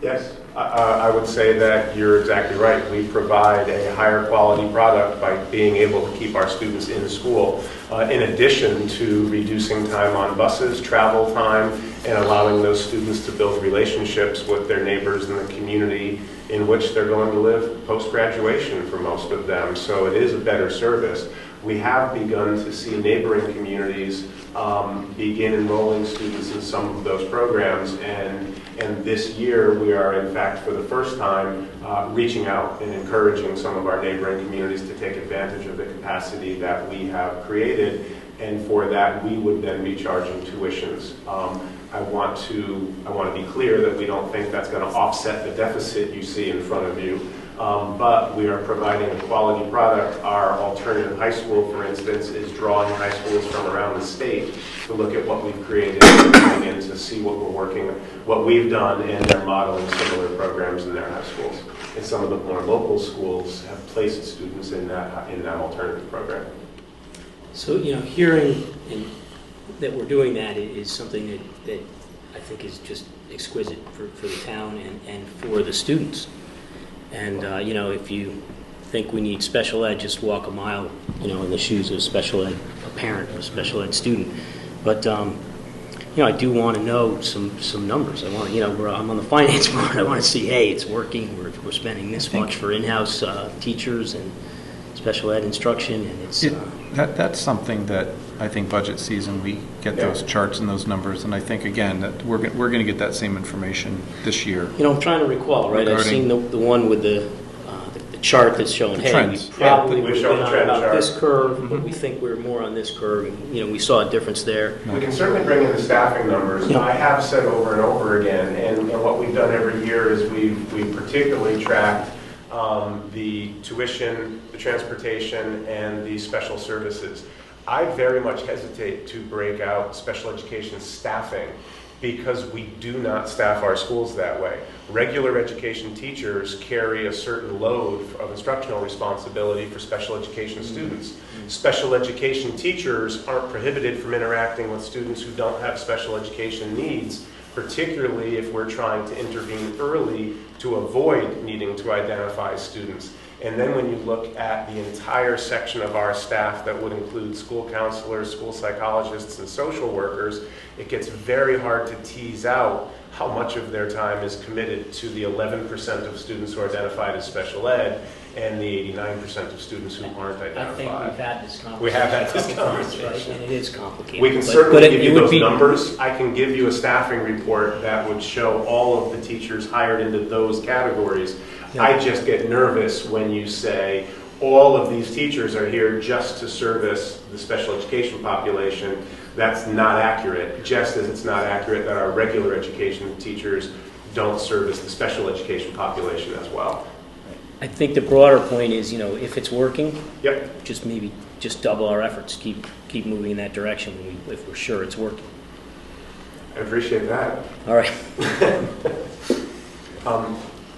Yes, I would say that you're exactly right. We provide a higher quality product by being able to keep our students in school, in addition to reducing time on buses, travel time, and allowing those students to build relationships with their neighbors in the community in which they're going to live post-graduation for most of them. So it is a better service. We have begun to see neighboring communities begin enrolling students in some of those programs, and this year we are in fact for the first time reaching out and encouraging some of our neighboring communities to take advantage of the capacity that we have created, and for that we would then be charging tuitions. I want to be clear that we don't think that's going to offset the deficit you see in front of you. But we are providing a quality product. Our alternative high school, for instance, is drawing high schools from around the state to look at what we've created and to see what we've done, and they're modeling similar programs in their high schools. And some of the more local schools have placed students in that alternative program. So, hearing that we're doing that is something that I think is just exquisite for the town and for the students. And, if you think we need special ed, just walk a mile, in the shoes of a parent of a special ed student. But, I do want to know some numbers. I want I'm on the finance board. I want to see, hey, it's working. We're spending this much for in-house teachers and special ed instruction, and it's... That's something that I think budget season we get those charts and those numbers, and I think again that we're going to get that same information this year. I'm trying to recall, right? I've seen the one with the chart that's showing, hey, trends. we probably Yeah, would we have showed been the on trend about chart. this curve, but we think we're more on this curve. And, we saw a difference there. We can certainly bring in the staffing numbers. Yeah. I have said over and over again, and what we've done every year is we've particularly tracked the tuition, the transportation, and the special services. I very much hesitate to break out special education staffing because we do not staff our schools that way. Regular education teachers carry a certain load of instructional responsibility for special education students. Special education teachers aren't prohibited from interacting with students who don't have special education needs, particularly if we're trying to intervene early to avoid needing to identify students. And then when you look at the entire section of our staff that would include school counselors, school psychologists, and social workers, it gets very hard to tease out how much of their time is committed to the 11% of students who are identified as special ed and the 89% of students who aren't identified. I think we've had this conversation. We have had this Right? conversation. And it is complicated. We can But- certainly but give it you would those be- numbers. I can give you a staffing report that would show all of the teachers hired into those categories. Yeah. I just get nervous when you say all of these teachers are here just to service the special education population. That's not accurate, just as it's not accurate that our regular education teachers don't service the special education population as well. I think the broader point is, if it's working, Yep. just double our efforts. Keep moving in that direction if we're sure it's working. I appreciate that. All right.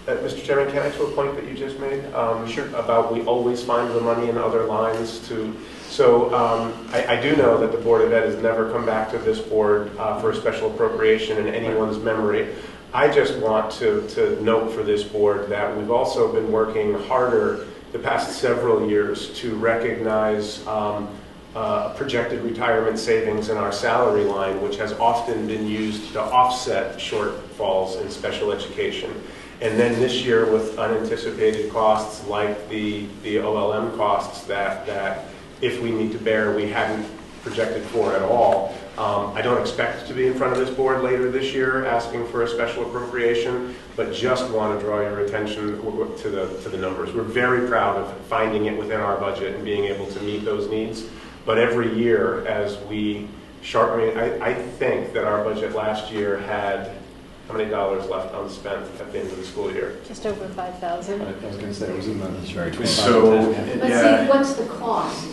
Mr. Chairman, can I to a point that you just made? Sure. About we always find the money in other lines to. So I do know that the Board of Ed has never come back to this board for a special appropriation in anyone's memory. I just want to note for this board that we've also been working harder the past several years to recognize projected retirement savings in our salary line, which has often been used to offset shortfalls in special education. And then this year with unanticipated costs like the OLM costs that if we need to bear, we hadn't projected for at all. I don't expect to be in front of this board later this year asking for a special appropriation, but just want to draw your attention to the numbers. We're very proud of finding it within our budget and being able to meet those needs. But every year as we I think that our budget last year had how many dollars left unspent at the end of the school year? Just over 5,000. I was going to say, it was in the between So, 5 and 10, yeah. But see, what's the cost?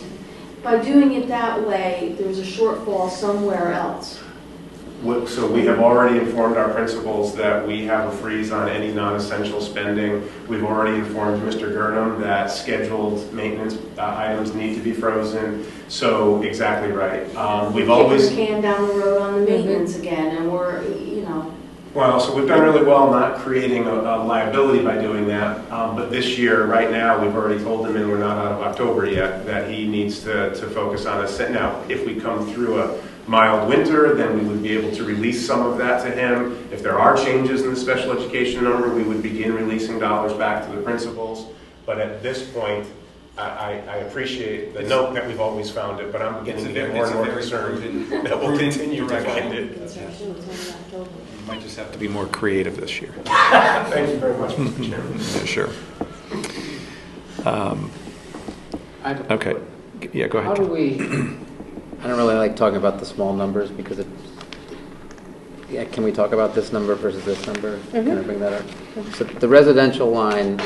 By doing it that way, there's a shortfall somewhere else. So we have already informed our principals that we have a freeze on any non-essential spending. We've already informed Mr. Gurnham that scheduled maintenance items need to be frozen. So exactly right. We've always... Kick the can down the road on the maintenance again, and we're, Well, so we've done really well not creating a liability by doing that. But this year, right now, we've already told him, and we're not out of October yet, that he needs to focus on us. Now, if we come through a mild winter, then we would be able to release some of that to him. If there are changes in the special education number, we would begin releasing dollars back to the principals. But at this point, I appreciate the note that we've always found it, but I'm beginning to get more and more concerned that we'll continue to find it. You might just have to be more creative this year. Thank you very much, Mr. Chairman. Yeah, sure. Okay. Yeah, go ahead. How do we, I don't really like talking about the small numbers because can we talk about this number versus this number? Can I bring that up? So the residential line,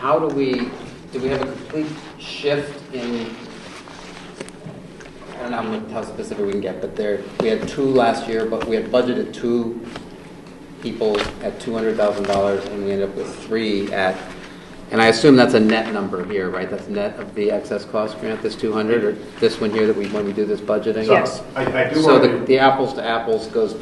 do we have a complete shift in, I don't know how specific we can get, but we had 2 last year, but we had budgeted 2 people at $200,000 and we ended up with 3 at, and I assume that's a net number here, right? That's net of the excess cost grant, this 200, or this one here that when we do this budgeting? Yes. I do So want to... the apples to apples goes,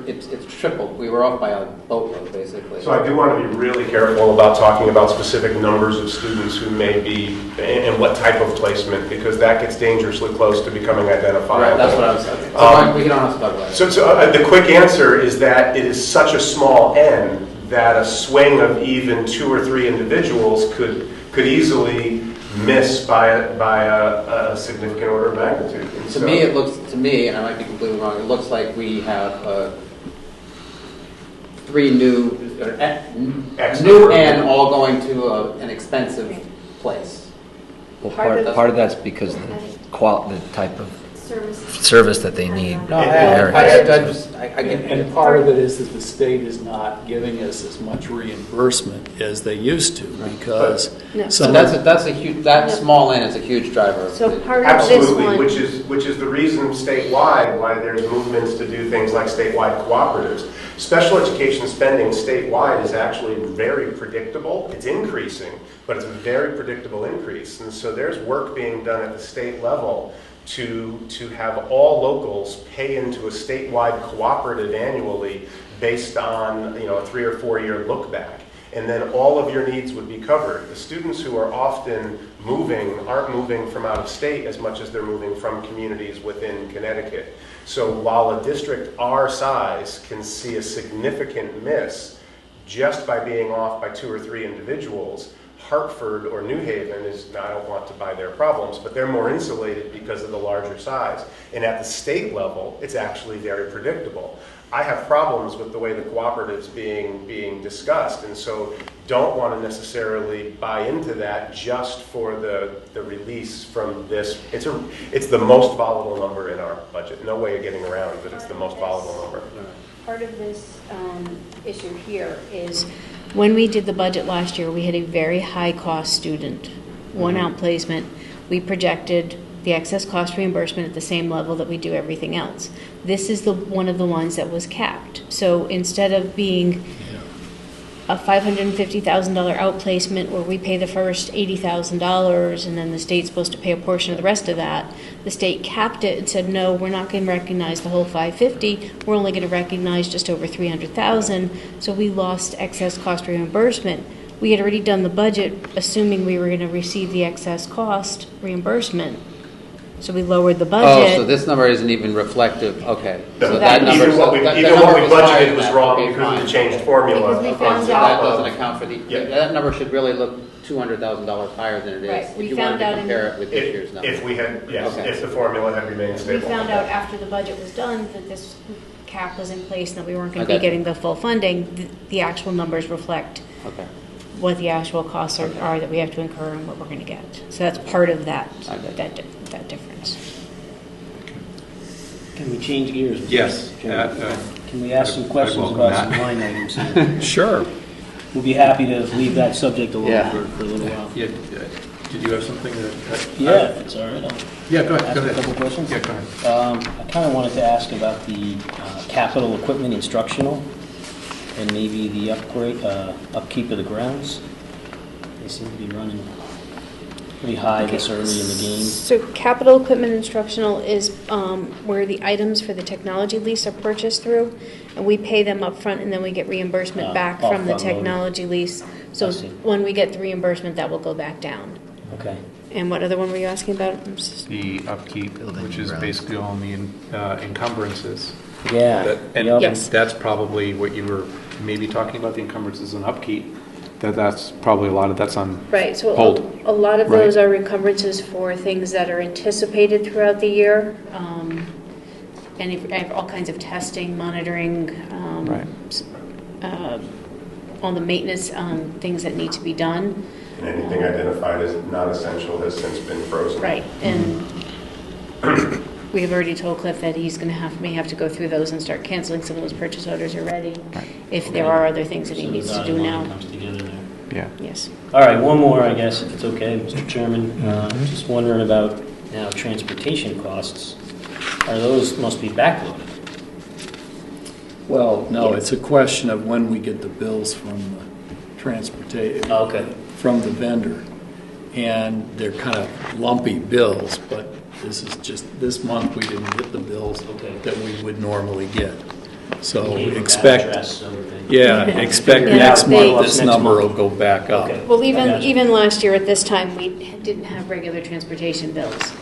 it's tripled. We were off by a boatload, basically. So I do want to be really careful about talking about specific numbers of students who may be and what type of placement, because that gets dangerously close to becoming identifiable. Right, that's what I was saying. So we don't have to talk about it. So the quick answer is that it is such a small N that a swing of even 2 or 3 individuals could easily miss by a significant order of magnitude. And To me, it looks, and I might be completely wrong, it looks like we have 3 new and all going to an expensive place. Well, Part of- part of that's because of the type of Service. service that they need. No, in the I area. And part of it is that the state is not giving us as much reimbursement as they used to, because No. So some that's a huge, that small end is a huge driver. So part of this Absolutely, one. which is the reason statewide why there's movements to do things like statewide cooperatives. Special education spending statewide is actually very predictable. It's increasing, but it's a very predictable increase. And so there's work being done at the state level to have all locals pay into a statewide cooperative annually based on, you know, a 3 or 4 year look back. And then all of your needs would be covered. The students who are often moving aren't moving from out of state as much as they're moving from communities within Connecticut. So while a district our size can see a significant miss just by being off by 2 or 3 individuals, Hartford or New Haven is, I don't want to buy their problems, but they're more insulated because of the larger size. And at the state level, it's actually very predictable. I have problems with the way the cooperatives being discussed, and so don't want to necessarily buy into that just for the release from this. It's the most volatile number in our budget. No way of getting around it, but it's the most volatile number. Part of this issue here is when we did the budget last year, we had a very high-cost student, one outplacement. We projected the excess cost reimbursement at the same level that we do everything else. This is one of the ones that was capped. So instead of being a $550,000 outplacement where we pay the first $80,000 and then the state's supposed to pay a portion of the rest of that, the state capped it and said, no, we're not going to recognize the whole $550,000. We're only going to recognize just over $300,000. So we lost excess cost reimbursement. We had already done the budget assuming we were going to receive the excess cost reimbursement. So we lowered the budget. Oh, so this number isn't even reflective, okay. No, So that number, even what we budgeted was wrong because of the changed formula. Because we found so out- that doesn't account for the, that number should really look $200,000 higher than it is. Right, we If you wanted found to out in- compare it with this year's number. If we had, yes, Okay. if the formula had remained We stable. found out after the budget was done that this cap was in place and that we weren't going to Okay. be getting the full funding. The actual numbers reflect Okay. what the actual costs are that we have to incur and what we're going to get. So that's part of that difference. Can we change gears? Mr. Yes. Chairman? Can we ask some questions welcome about that. some line items here? Sure. We'll be happy to leave that subject alone Yeah. for a little while. Yeah, did you have something that? Yeah, if it's all right. I'll Yeah, go ahead. ask Go a ahead. couple questions. Yeah, go ahead. I kind of wanted to ask about the capital equipment instructional and maybe the upkeep of the grounds. They seem to be running pretty high this early in the game. So capital equipment instructional is where the items for the technology lease are purchased through, and we pay them up front, and then we get reimbursement back all from the front-loaded. technology lease. So I see. when we get the reimbursement, that will go back down. Okay. And what other one were you asking about? The upkeep, which is basically all the encumbrances. Yeah. And Yep. Yes. that's probably what you were maybe talking about, the encumbrances and upkeep. That's probably a lot of that's on Right, so hold. a lot of Right. those are encumbrances for things that are anticipated throughout the year. And all kinds of testing, monitoring, Right. all the maintenance things that need to be done. And anything identified as non-essential has since been frozen. Right, and we have already told Cliff that he's going to may have to go through those and start canceling some of those purchase orders already, if there are other things that he So needs the to do dotted now. line comes together there. Yeah. Yes. All right, one more, I guess, if it's okay, Mr. Chairman. Just wondering about now transportation costs. Are those, must be backloaded? Well, no, it's a question of when we get the bills from the transportation. Okay. From the vendor. And they're kind of lumpy bills, but this month we didn't get the bills that we would normally get. So expect next month this number will go back up. Okay. Well, even last year at this time, we didn't have regular transportation bills.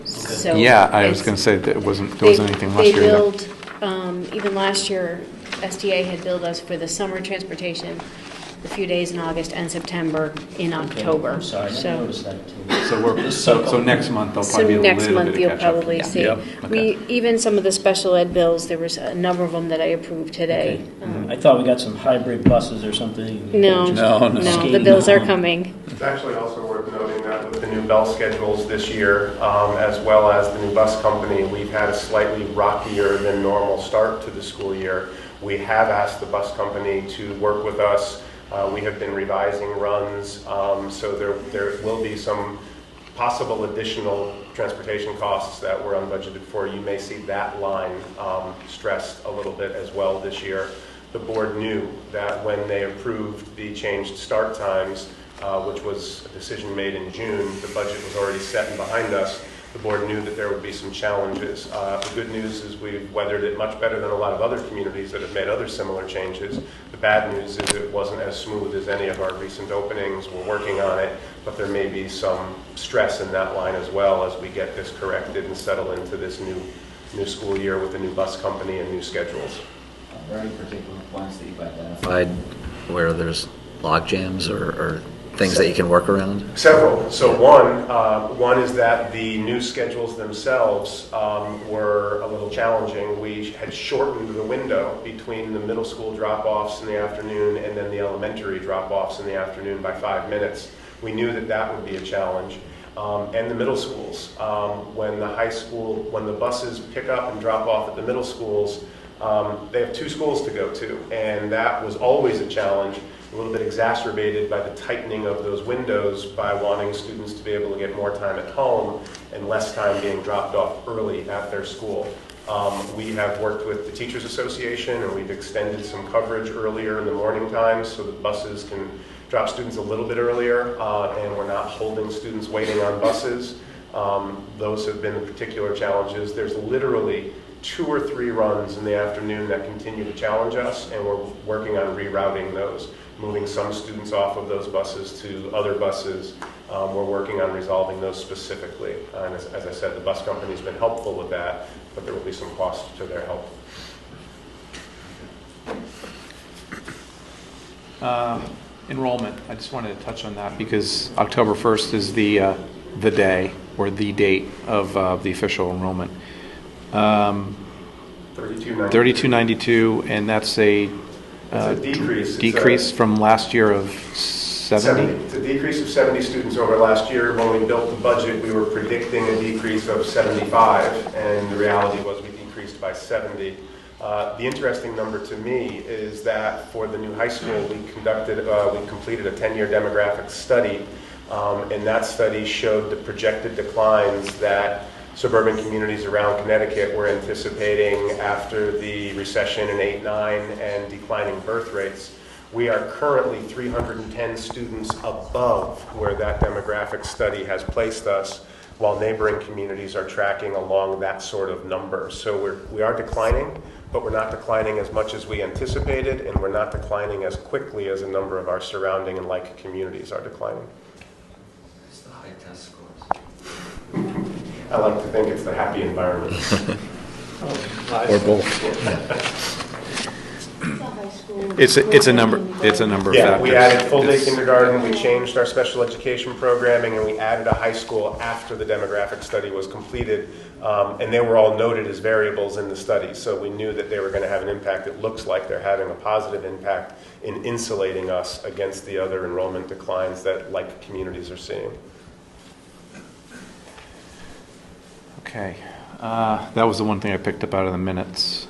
So Yeah, I was going to say that there wasn't anything last year. They billed, even last year, STA had billed us for the summer transportation, a few days in August and September in October. I'm sorry, I didn't So- notice that too. So next month they'll So probably be a next little month bit you'll of catch up. probably see. Yep. Okay. Even some of the special ed bills, there was a number of them that I approved today. Okay. I thought we got some hybrid buses or something. No, No. no, the bills are coming. It's actually also worth noting new bell schedules this year, as well as the new bus company, we've had a slightly rockier than normal start to the school year. We have asked the bus company to work with us. We have been revising runs, so there will be some possible additional transportation costs that were unbudgeted for. You may see that line stressed a little bit as well this year. The board knew that when they approved the changed start times, which was a decision made in June, the budget was already set and behind us. The board knew that there would be some challenges. The good news is we've weathered it much better than a lot of other communities that have made other similar changes. The bad news is it wasn't as smooth as any of our recent openings. We're working on it, but there may be some stress in that line as well as we get this corrected and settle into this new school year with the new bus company and new schedules. Are there any particular points that you've identified where there's log jams or things that you can work around? Several. So one is that the new schedules themselves were a little challenging. We had shortened the window between the middle school drop-offs in the afternoon and then the elementary drop-offs in the afternoon by 5 minutes. We knew that that would be a challenge. And the middle schools. When the buses pick up and drop off at the middle schools, they have 2 schools to go to, and that was always a challenge, a little bit exacerbated by the tightening of those windows by wanting students to be able to get more time at home and less time being dropped off early at their school. We have worked with the Teachers Association, and we've extended some coverage earlier in the morning times so that buses can drop students a little bit earlier, and we're not holding students waiting on buses. Those have been the particular challenges. There's literally 2 or 3 runs in the afternoon that continue to challenge us, and we're working on rerouting those, moving some students off of those buses to other buses. We're working on resolving those specifically. And as I said, the bus company's been helpful with that, but there will be some cost to their help. Enrollment, I just wanted to touch on that because October 1st is the day or the date of the official enrollment. 3292, and that's a decrease. Decrease from last year of 70? It's a decrease of 70 students over last year. When we built the budget, we were predicting a decrease of 75, and the reality was we decreased by 70. The interesting number to me is that for the new high school, we completed a 10-year demographic study, and that study showed the projected declines that suburban communities around Connecticut were anticipating after the recession in 8-9 and declining birth rates. We are currently 310 students above where that demographic study has placed us, while neighboring communities are tracking along that sort of number. So we are declining, but we're not declining as much as we anticipated, and we're not declining as quickly as a number of our surrounding and like communities are declining. It's the high test scores. I like to think it's the happy environment. Or both. It's a number of factors. Yeah, we added full-day kindergarten, we changed our special education programming, and we added a high school after the demographic study was completed. And they were all noted as variables in the study, so we knew that they were going to have an impact. It looks like they're having a positive impact in insulating us against the other enrollment declines that like communities are seeing. Okay, that was the one thing I picked up out of the minutes.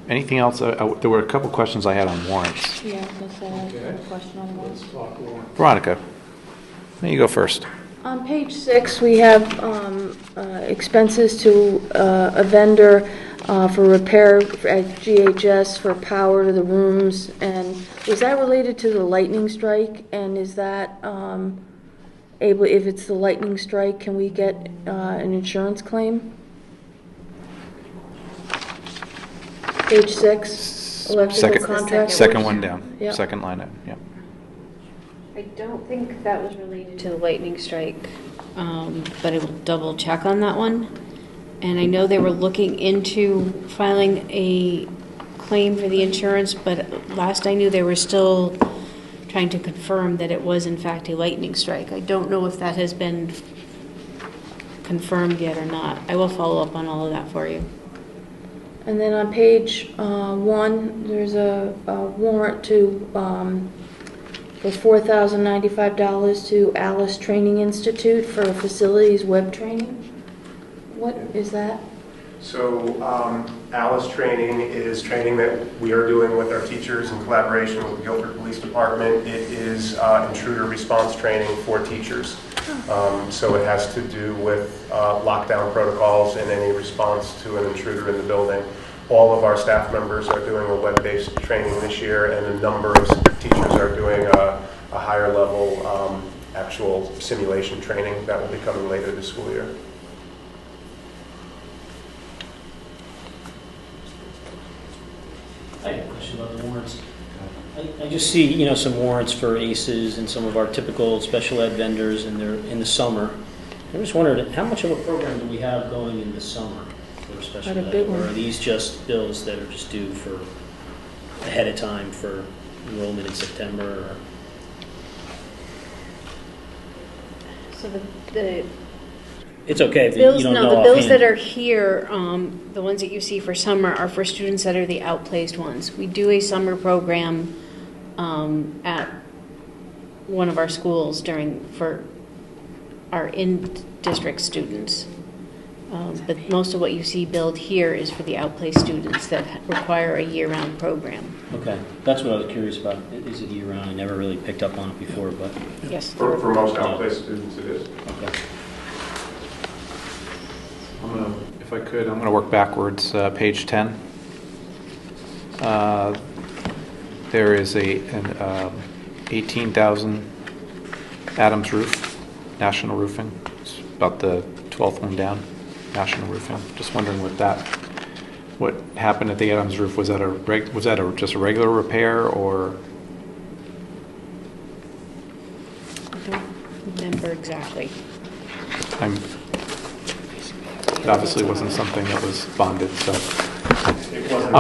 Anything else? There were a couple questions I had on warrants. Yeah, that's a question on warrants. Veronica, you go first. On page 6, we have expenses to a vendor for repair at GHS for power to the rooms. And was that related to the lightning strike? And is that if it's the lightning strike, can we get an insurance claim? Page 6, electrical contract. Second one down. Yep. Second line item. Yeah. I don't think that was related to the lightning strike, but I will double check on that one. And I know they were looking into filing a claim for the insurance, but last I knew they were still trying to confirm that it was in fact a lightning strike. I don't know if that has been confirmed yet or not. I will follow up on all of that for you. And then on page 1, there's a warrant to was $4,095 to Alice Training Institute for facilities web training. What is that? So Alice Training is training that we are doing with our teachers in collaboration with the Guilford Police Department. It is intruder response training for teachers. So it has to do with lockdown protocols and any response to an intruder in the building. All of our staff members are doing a web-based training this year, and a number of teachers are doing a higher level actual simulation training that will be coming later this school year. I have a question about the warrants. I just see, some warrants for ACES and some of our typical special ed vendors, and they're in the summer. I just wondered, how much of a program do we have going in the summer for special Not a ed? big Or one. are these just bills that are just due for ahead of time for enrollment in September? Or? So the It's okay if bills, you don't no, know the bills that offhand. are here, the ones that you see for summer are for students that are the outplaced ones. We do a summer program at one of our schools for our in-district students. But most of what you see billed here is for the outplaced students that require a year-round program. Okay, that's what I was curious about. Is it year-round? I never really picked up on it before, but... Yes. For most outplaced students, it is. Okay. If I could, I'm going to work backwards. Page 10. There is an 18,000 Adams Roof, National Roofing. It's about the 12th one down, National Roofing. Just wondering what happened at the Adams Roof. Was that just a regular repair, or? I don't remember exactly. It obviously wasn't something that was bonded, so. It wasn't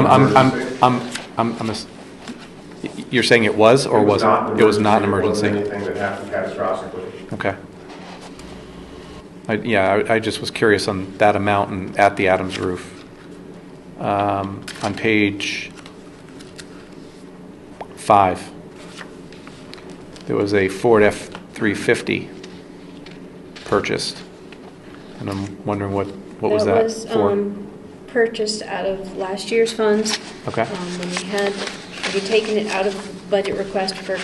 You're saying it was, or wasn't? It was not an It emergency? wasn't anything that happened catastrophically. Okay. I just was curious on that amount and at the Adams Roof. On page 5, there was a Ford F-350 purchased, and I'm wondering what was that for? Purchased out of last year's funds. Okay. When we had taken it out of budget request for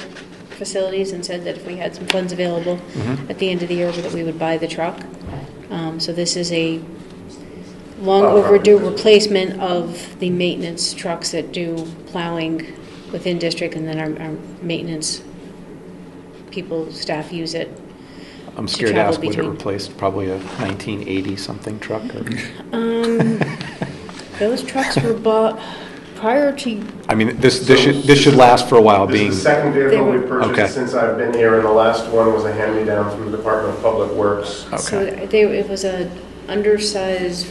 facilities and said that if we had some funds available Mhm. at the end of the year, that we would buy the truck. So this is a long Plow truck overdue replacement. replacement of the maintenance trucks that do plowing within district, and then our maintenance people, staff use it. I'm to scared to travel ask what it between. replaced, probably a 1980-something truck. Or, Those trucks were bought prior to, I mean, this should last for a while, This being. is the second vehicle They we've were- Okay. purchased since I've been here, and the last one was a hand-me-down from the Department of Public Works. so Okay. it was a undersized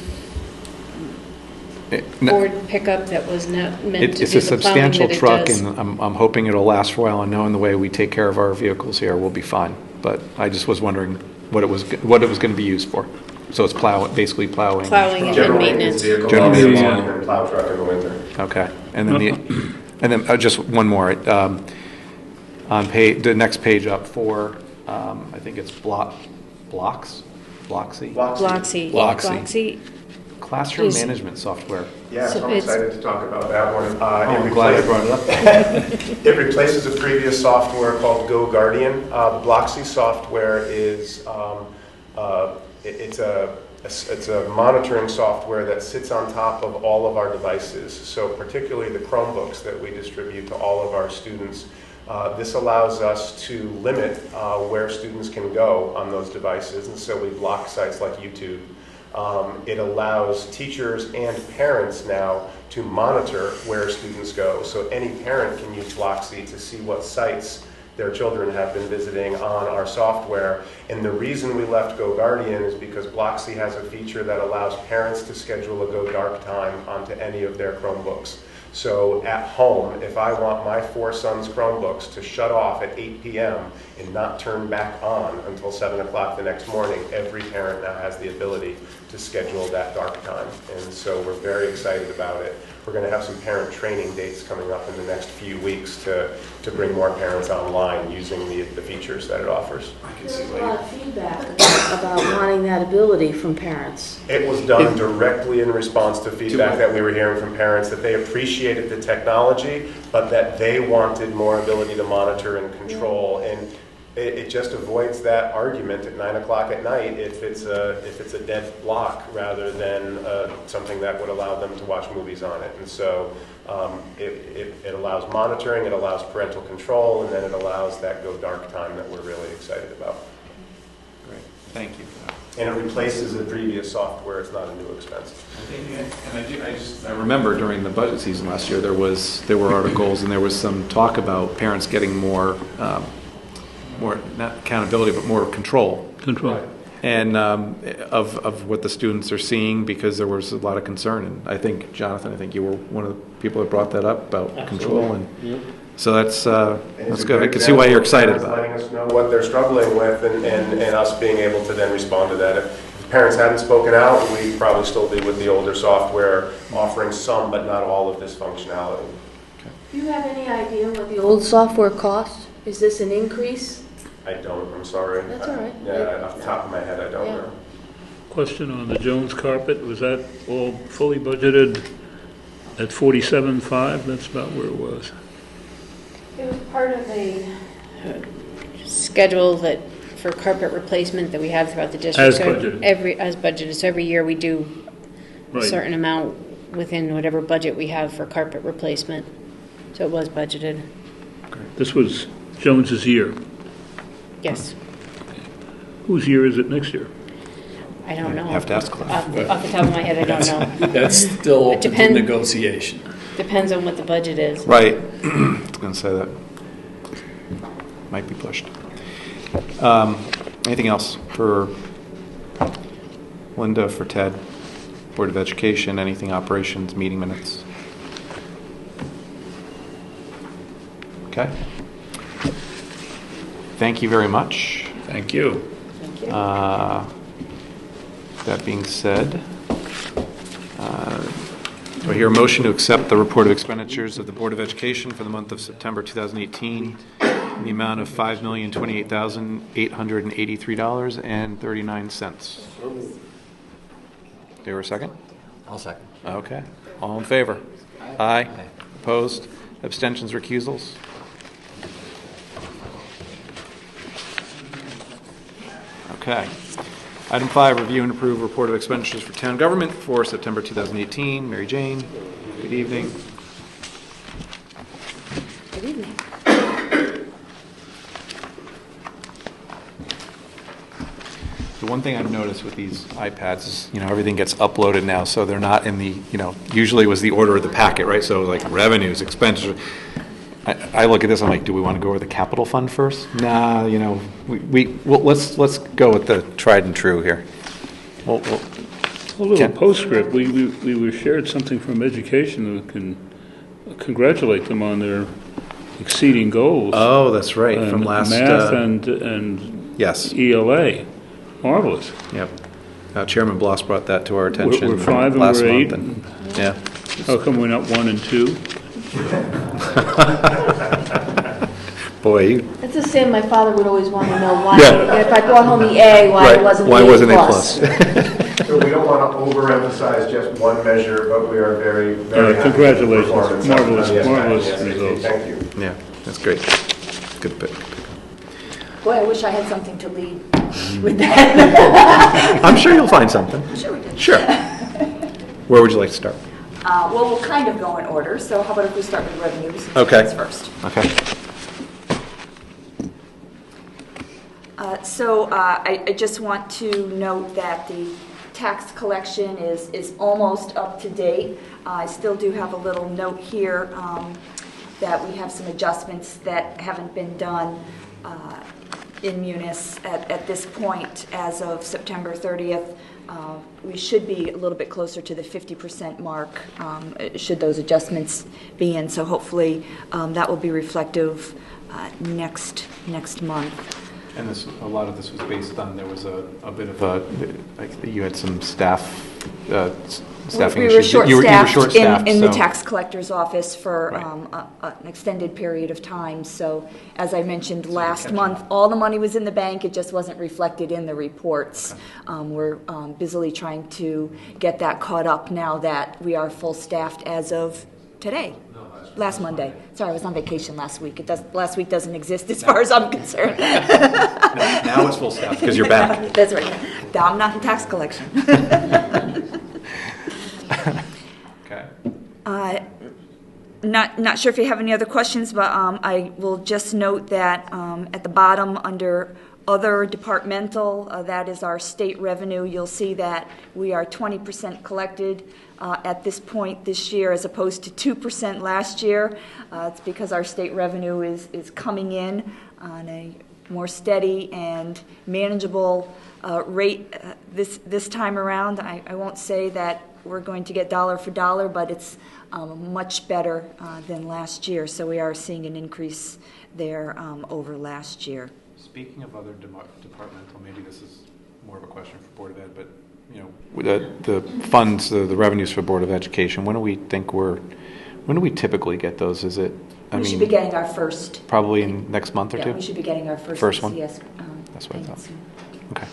Ford pickup that was not meant to It's do a the plowing substantial that it truck, does. and I'm hoping it'll last for a while, and knowing the way we take care of our vehicles here, we'll be fine. But I just was wondering what it was going to be used for. So it's basically plowing. Plowing and then General maintenance. vehicle, General and maintenance. then plow truck in the winter. Okay, and then just one more. On the next page up for, I think it's Blocksy? Blocksy. Blocksy. Classroom is- management software. Yeah, So so I'm it's- excited to talk about that one. I'm glad I brought it up. It replaces a previous software called Go Guardian. The Blocksy software is it's a monitoring software that sits on top of all of our devices. So particularly the Chromebooks that we distribute to all of our students. This allows us to limit where students can go on those devices, and so we block sites like YouTube. It allows teachers and parents now to monitor where students go. So any parent can use Blocksy to see what sites their children have been visiting on our software. And the reason we left Go Guardian is because Blocksy has a feature that allows parents to schedule a Go Dark time onto any of their Chromebooks. So at home, if I want my 4 sons' Chromebooks to shut off at 8 p.m. and not turn back on until 7 o'clock the next morning, every parent now has the ability to schedule that dark time. And so we're very excited about it. we're going to have some parent training dates coming up in the next few weeks to bring more parents online using the features that it offers. There's a lot of feedback about wanting that ability from parents. It was done directly in response to feedback that we were hearing from parents, that they appreciated the technology, but that they wanted more ability to monitor and control. And it just avoids that argument at 9 o'clock at night if it's a dead block rather than something that would allow them to watch movies on it. And so it allows monitoring, it allows parental control, and then it allows that go dark time that we're really excited about. Great, thank you. And it replaces the previous software. It's not a new expense. I remember during the budget season last year, there were articles and there was some talk about parents getting more not accountability, but more control. Control. And of what the students are seeing, because there was a lot of concern. And I think, Jonathan, you were one of the people that brought that up about control. And so that's good. I can see why you're excited about it. Letting us know what they're struggling with and us being able to then respond to that. If parents hadn't spoken out, we'd probably still be with the older software, offering some but not all of this functionality. Okay. Do you have any idea what the old software cost? Is this an increase? I don't, I'm sorry. That's all right. Yeah, off the top of my head, I don't know. Question on the Jones carpet, was that all fully budgeted at 47.5? That's about where it was. It was part of a schedule that for carpet replacement that we have throughout the district. As budgeted. As budgeted. So every year we do a certain amount within whatever budget we have for carpet replacement. So it was budgeted. This was Jones's year. Yes. Whose year is it next year? I don't know. You have to ask Cliff. Off the top of my head, I don't know. That's still open to negotiation. Depends on what the budget is. Right. I was going to say that. Might be pushed. Anything else for Linda, for Ted? Board of Education, anything operations, meeting minutes? Okay. Thank you very much. Thank you. Thank you. That being said, do I hear a motion to accept the report of expenditures of the Board of Education for the month of September 2018 in the amount of $5,028,883.39? There a second? I'll second. Okay. All in favor? Aye. Opposed? Abstentions, recusals? Okay. Item 5, review and approve report of expenditures for town government for September 2018. Mary Jane, good evening. Good evening. The one thing I've noticed with these iPads is, everything gets uploaded now, so they're not in the, usually it was the order of the packet, right? So like revenues, expenditures. I look at this, I'm like, do we want to go over the capital fund first? Nah, let's go with the tried and true here. A little postscript. We were shared something from education that can congratulate them on their exceeding goals. Oh, that's right. From last math and yes, ELA. Marvelous. Yep. Chairman Bloss brought that to our attention. We're 5 and last we're 8. month. Yeah. How come we're not 1 and 2? Boy, That's the same. My father would always want to know why. Yeah. If I brought home the A, why it wasn't why the A+. wasn't A plus? So we don't want to overemphasize just one measure, but we are very, very happy congratulations. with the performance. Marvelous, Yes, marvelous yes, results. Thank you. Yeah, that's great. Good pick. Boy, I wish I had something to lead with that. I'm sure you'll find something. Sure we did. Sure. Where would you like to start? Well, we'll kind of go in order, so how about if we start with revenues Okay. first? Okay. I just want to note that the tax collection is almost up to date. I still do have a little note here that we have some adjustments that haven't been done in Munis at this point as of September 30th. We should be a little bit closer to the 50% mark should those adjustments be in. So hopefully that will be reflective next month. And a lot of this was based on, there was a bit of you had some staff staffing We were issues. You were short-staffed short-staffed, in the so- tax collector's office for Right. an extended period of time. So as I mentioned last catching month, all the money was in the bank, it just wasn't reflected in the reports. Okay. We're busily trying to get that caught up now that we are full-staffed as of today, last Monday. Sorry, I was on vacation last week. Last week doesn't exist as far as I'm concerned. Now it's full staff, because you're back. That's right. Now I'm not in tax collection. Okay. Not sure if you have any other questions, but I will just note that at the bottom, under other departmental, that is our state revenue, you'll see that we are 20% collected at this point this year as opposed to 2% last year. It's because our state revenue is coming in on a more steady and manageable rate this time around. I won't say that we're going to get dollar for dollar, but it's much better than last year. So we are seeing an increase there over last year. Speaking of other departmental, maybe this is more of a question for Board of Ed, but, you know, the funds, the revenues for Board of Education, when do we typically get those? Is it, We should be getting our first. Probably in next month or two? Yeah, we should be getting our first one? CS. That's what I thought. soon. Okay.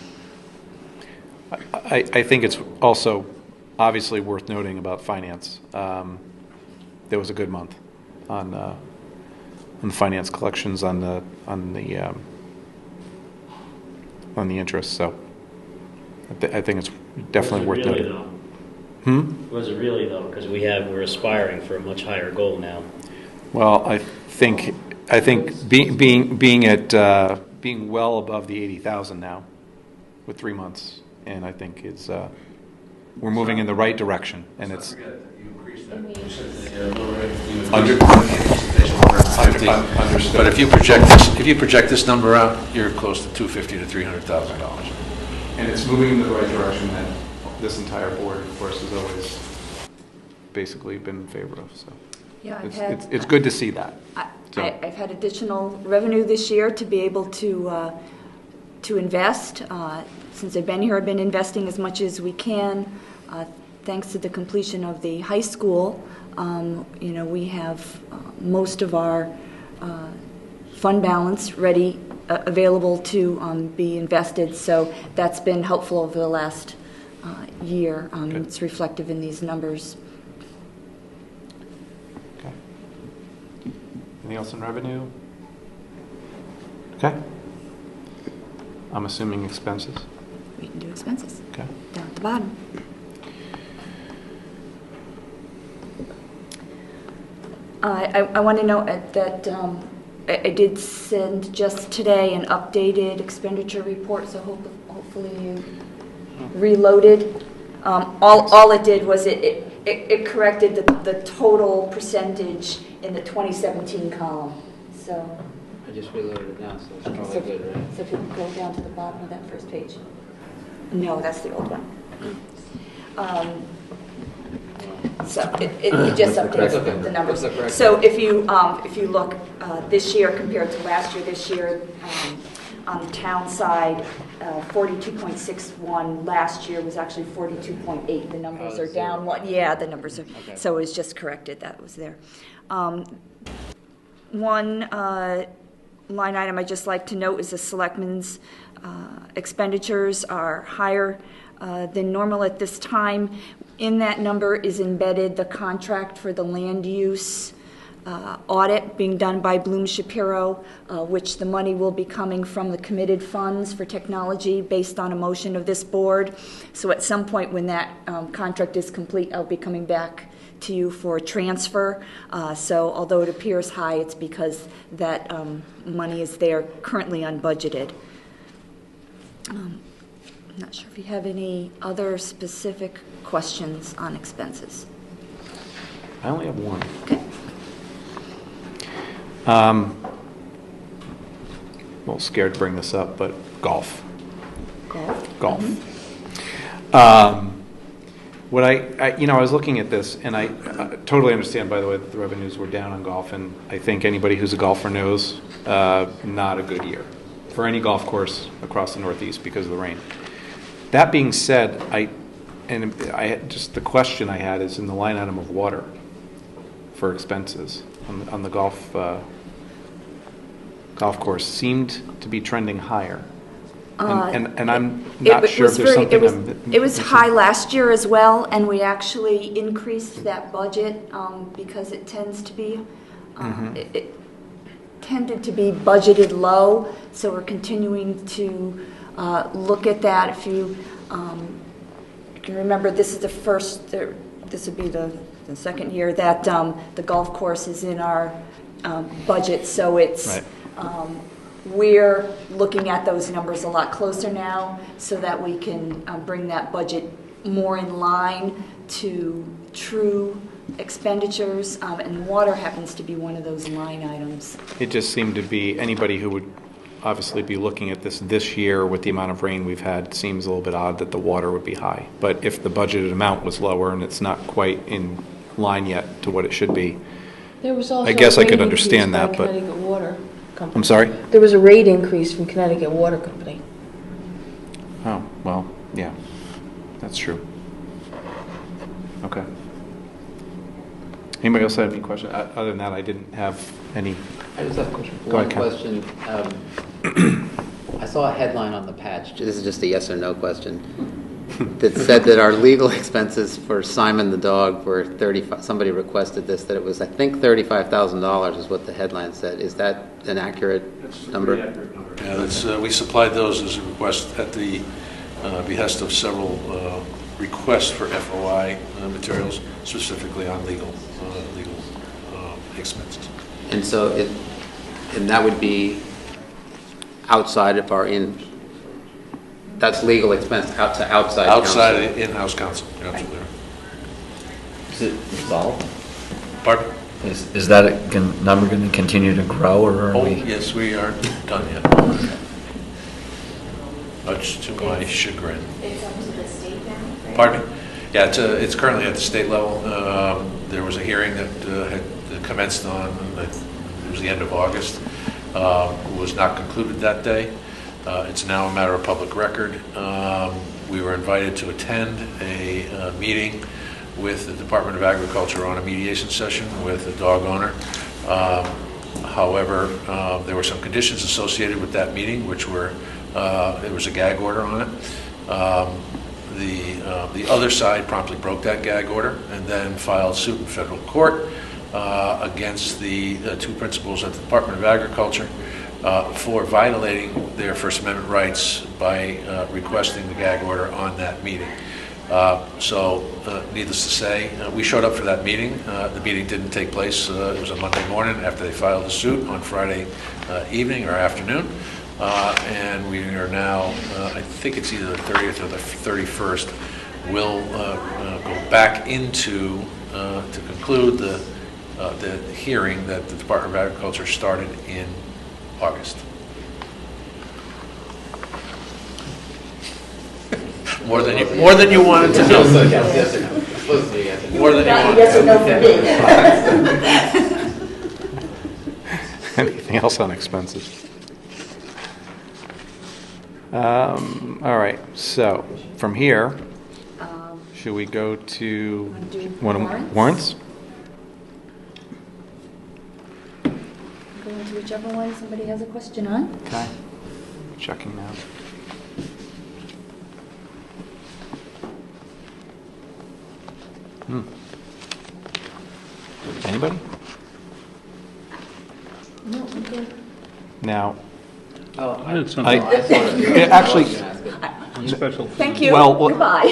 I think it's also obviously worth noting about finance. There was a good month on the finance collections on the interest, so I think it's definitely worth noting. Was it really though? Because we're aspiring for a much higher goal now. Well, I think being well above the 80,000 now with 3 months, and I think it's we're moving in the right direction, and it's understood. But if you project this number out, you're close to $250,000 to $300,000. And it's moving in the right direction that this entire board, of course, has always basically been in favor of. So Yeah, it's good to see that. I've had additional revenue this year to be able to invest. Since I've been here, I've been investing as much as we can. Thanks to the completion of the high school, we have most of our fund balance ready, available to be invested. So that's been helpful over the last year. It's reflective in these numbers. Okay. Anything else in revenue? Okay. I'm assuming expenses. We can do expenses. Okay. Down at the bottom. I want to note that I did send just today an updated expenditure report, so hopefully you reloaded. All it did was it corrected the total percentage in the 2017 column. So I just reloaded it now, so it's probably good, right? So if you go down to the bottom of that first page. No, that's the old one. So it just updates the numbers. So if you look this year compared to last year, this year on the town side, 42.61. Last year was actually 42.8. The numbers are down one. Yeah, the numbers are. Okay. So it was just corrected. That was there. One line item I'd just like to note is the selectmen's expenditures are higher than normal at this time. In that number is embedded the contract for the land use audit being done by Bloom Shapiro, which the money will be coming from the committed funds for technology based on a motion of this board. So at some point when that contract is complete, I'll be coming back to you for a transfer. So although it appears high, it's because that money is there currently unbudgeted. I'm not sure if you have any other specific questions on expenses. I only have one. Okay. A little scared to bring this up, but golf. Golf. Mm-hmm. What I was looking at this, and I totally understand, by the way, that the revenues were down on golf, and I think anybody who's a golfer knows not a good year for any golf course across the Northeast because of the rain. That being said, And just the question I had is in the line item of water for expenses on the golf course seemed to be trending higher. And I'm not sure if there's something It was high last year as well, and we actually increased that budget because it tends to be, it tended to be budgeted low, so we're continuing to look at that. If you can remember, this is the first, this would be the second year that the golf course is in our budget, so it's, right. We're looking at those numbers a lot closer now so that we can bring that budget more in line to true expenditures, and water happens to be one of those line items. It just seemed to be, anybody who would obviously be looking at this year with the amount of rain we've had, seems a little bit odd that the water would be high. But if the budgeted amount was lower and it's not quite in line yet to what it should be, There was also I guess a I could rate understand increase by that, but- Connecticut Water Company. I'm sorry? There was a rate increase from Connecticut Water Company. Oh, well, yeah, that's true. Okay. Anybody else have any questions? Other than that, I didn't have any. I just have Go one ahead, Ken. question. I saw a headline on the patch, this is just a yes or no question, that said that our legal expenses for Simon the dog were 35, somebody requested this, that it was, I think, $35,000 is what the headline said. Is that an accurate number? Yeah, that's, we supplied those as a request at the behest of several requests for FOI materials, specifically on legal expenses. And so and that would be outside of our that's legal expense outside Outside counsel. of in-house counsel, you're absolutely right. Is it resolved? Pardon? Is that number going to continue to grow, or are Oh, we? yes, we aren't done yet. Much to my chagrin. It's up to the state now, right? Pardon me? Yeah, it's currently at the state level. There was a hearing that had commenced on, it was the end of August. Was not concluded that day. It's now a matter of public record. We were invited to attend a meeting with the Department of Agriculture on a mediation session with a dog owner. However, there were some conditions associated with that meeting, which were, there was a gag order on it. The other side promptly broke that gag order and then filed suit in federal court against the two principals at the Department of Agriculture for violating their First Amendment rights by requesting the gag order on that meeting. Needless to say, we showed up for that meeting. The meeting didn't take place. It was a Monday morning after they filed the suit on Friday evening or afternoon. And we are now, I think it's either the 30th or the 31st, we'll go back into, to conclude the hearing that the Department of Agriculture started in August. More than you wanted to know. Yes or no. It's supposed to be yes or no. More than you wanted. Yes or no for me. Anything else on expenses? All right, so from here, should we go to warrants? Go into whichever one somebody has a question on. Okay, checking now. Anybody? No, I'm good. Now, I had something. actually, Special. Thank you. well, Goodbye.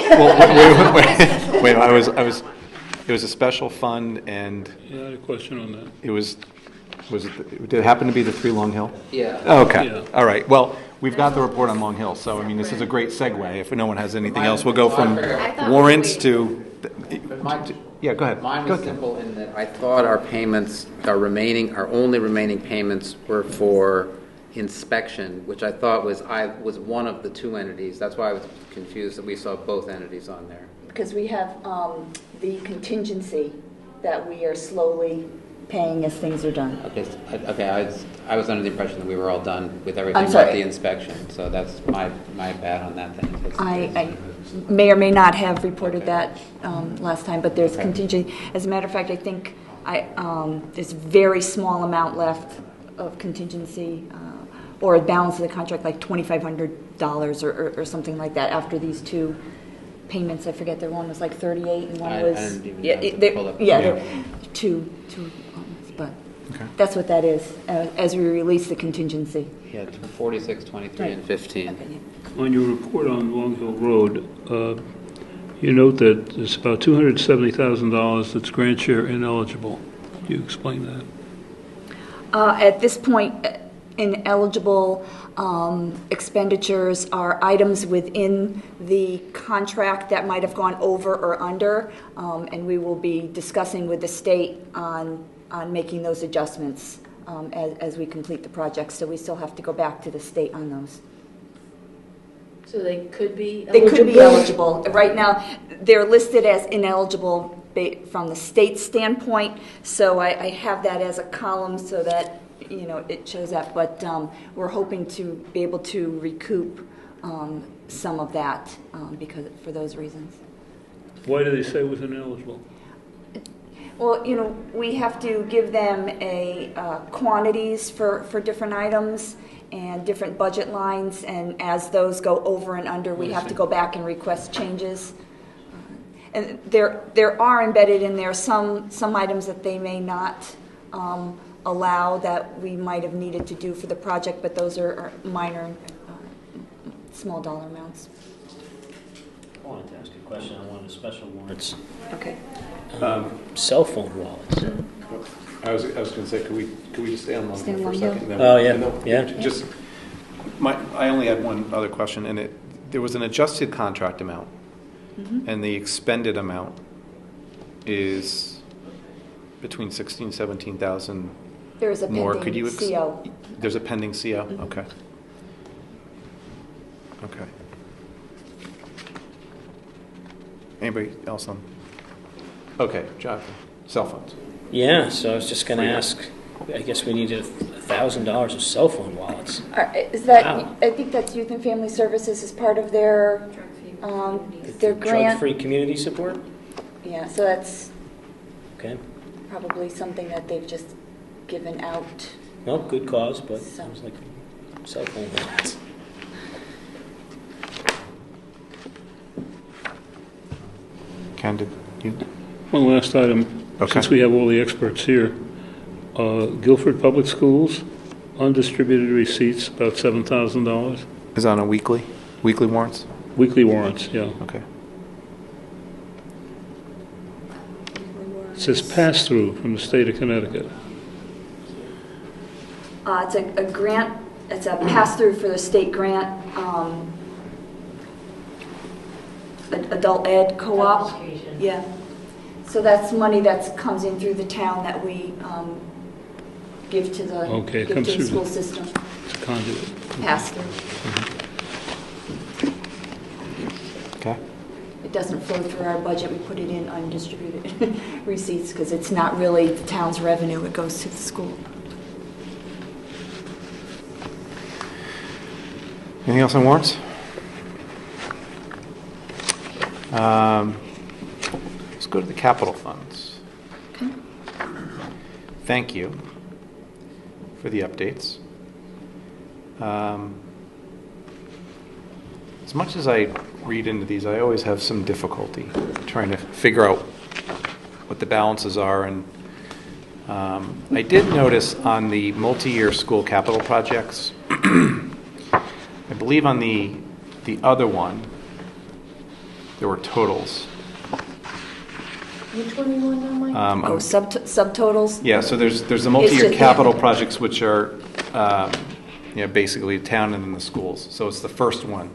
wait, it was a special fund, and Yeah, I had a question on that. did it happen to be the 3 Long Hill? Yeah. Okay, Yeah. all right. Well, we've got the report on Long Hill, so I mean, this is a great segue. If no one has anything else, we'll go from warrants to, yeah, go ahead. Mine Go was ahead. simple in that I thought our payments, our only remaining payments were for inspection, which I thought was one of the two entities. That's why I was confused that we saw both entities on there. Because we have the contingency that we are slowly paying as things are done. Okay. I was under the impression that we were all done with everything I'm sorry. but the inspection. So that's my bad on that thing. may or may not have reported that last time, but there's contingency. As a matter of fact, I think there's a very small amount left of contingency or a balance of the contract, like $2,500 or something like that after these two payments. I forget, their one was like 38 and one was... I didn't even pull up. They're two, but Okay. that's what that is, as we release the contingency. Yeah, 46, 23, and 15. On your report on Long Hill Road, you note that it's about $270,000 that's grant share ineligible. Can you explain that? At this point, ineligible expenditures are items within the contract that might have gone over or under, and we will be discussing with the state on making those adjustments as we complete the project. So we still have to go back to the state on those. So they could be They could be eligible. Right now, they're listed as ineligible from the state standpoint, so I have that as a column so that, you know, it shows that, but we're hoping to be able to recoup some of that because for those reasons. Why do they say it was ineligible? Well, you know, we have to give them quantities for different items and different budget lines, and as those go over and under, we have to go back and request changes. And there are embedded in there some items that they may not allow that we might have needed to do for the project, but those are minor, small dollar amounts. I wanted to ask a question on one of the special warrants. Okay. Cell phone wallets. I was going to say, could we just stay on Long Hill for a second? Oh, yeah. Just, I only had one other question, and there was an adjusted contract amount, and the expended amount is between 16,000 and 17,000 There is a more. pending CO. There's a pending CO? Okay. Okay. Anybody else on? Okay, Jonathan, cell phones. Yeah, so I was just going to ask, I guess we needed $1,000 of cell phone wallets. Is that, Wow. I think that's Youth and Family Services as part of their grant. Drug-free community support? Yeah, so that's Okay. probably something that they've just given out. Well, good cause, but So- sounds like cell phone wallets. Ken, did you? One last item, Okay. since we have all the experts here. Guilford Public Schools, undistributed receipts, about $7,000. Is on a weekly warrants? Weekly warrants, yeah. Okay. It says pass-through from the state of Connecticut. It's a grant, it's a pass-through for the state grant, adult ed co-op. Yeah. So that's money that comes in through the town that we give to the, Okay, it give comes to the through school the- system, It's a conduit. pass-through. Okay. It doesn't flow through our budget, we put it in undistributed receipts because it's not really the town's revenue, it goes to the school. Anything else on warrants? Let's go to the capital funds. Okay. Thank you for the updates. As much as I read into these, I always have some difficulty trying to figure out what the balances are. And I did notice on the multi-year school capital projects, I believe on the other one, there were totals. Which one you want now, Mike? Subtotals? Yeah, so there's the multi-year just- capital projects, which are, basically the town and then the schools. So it's the first one.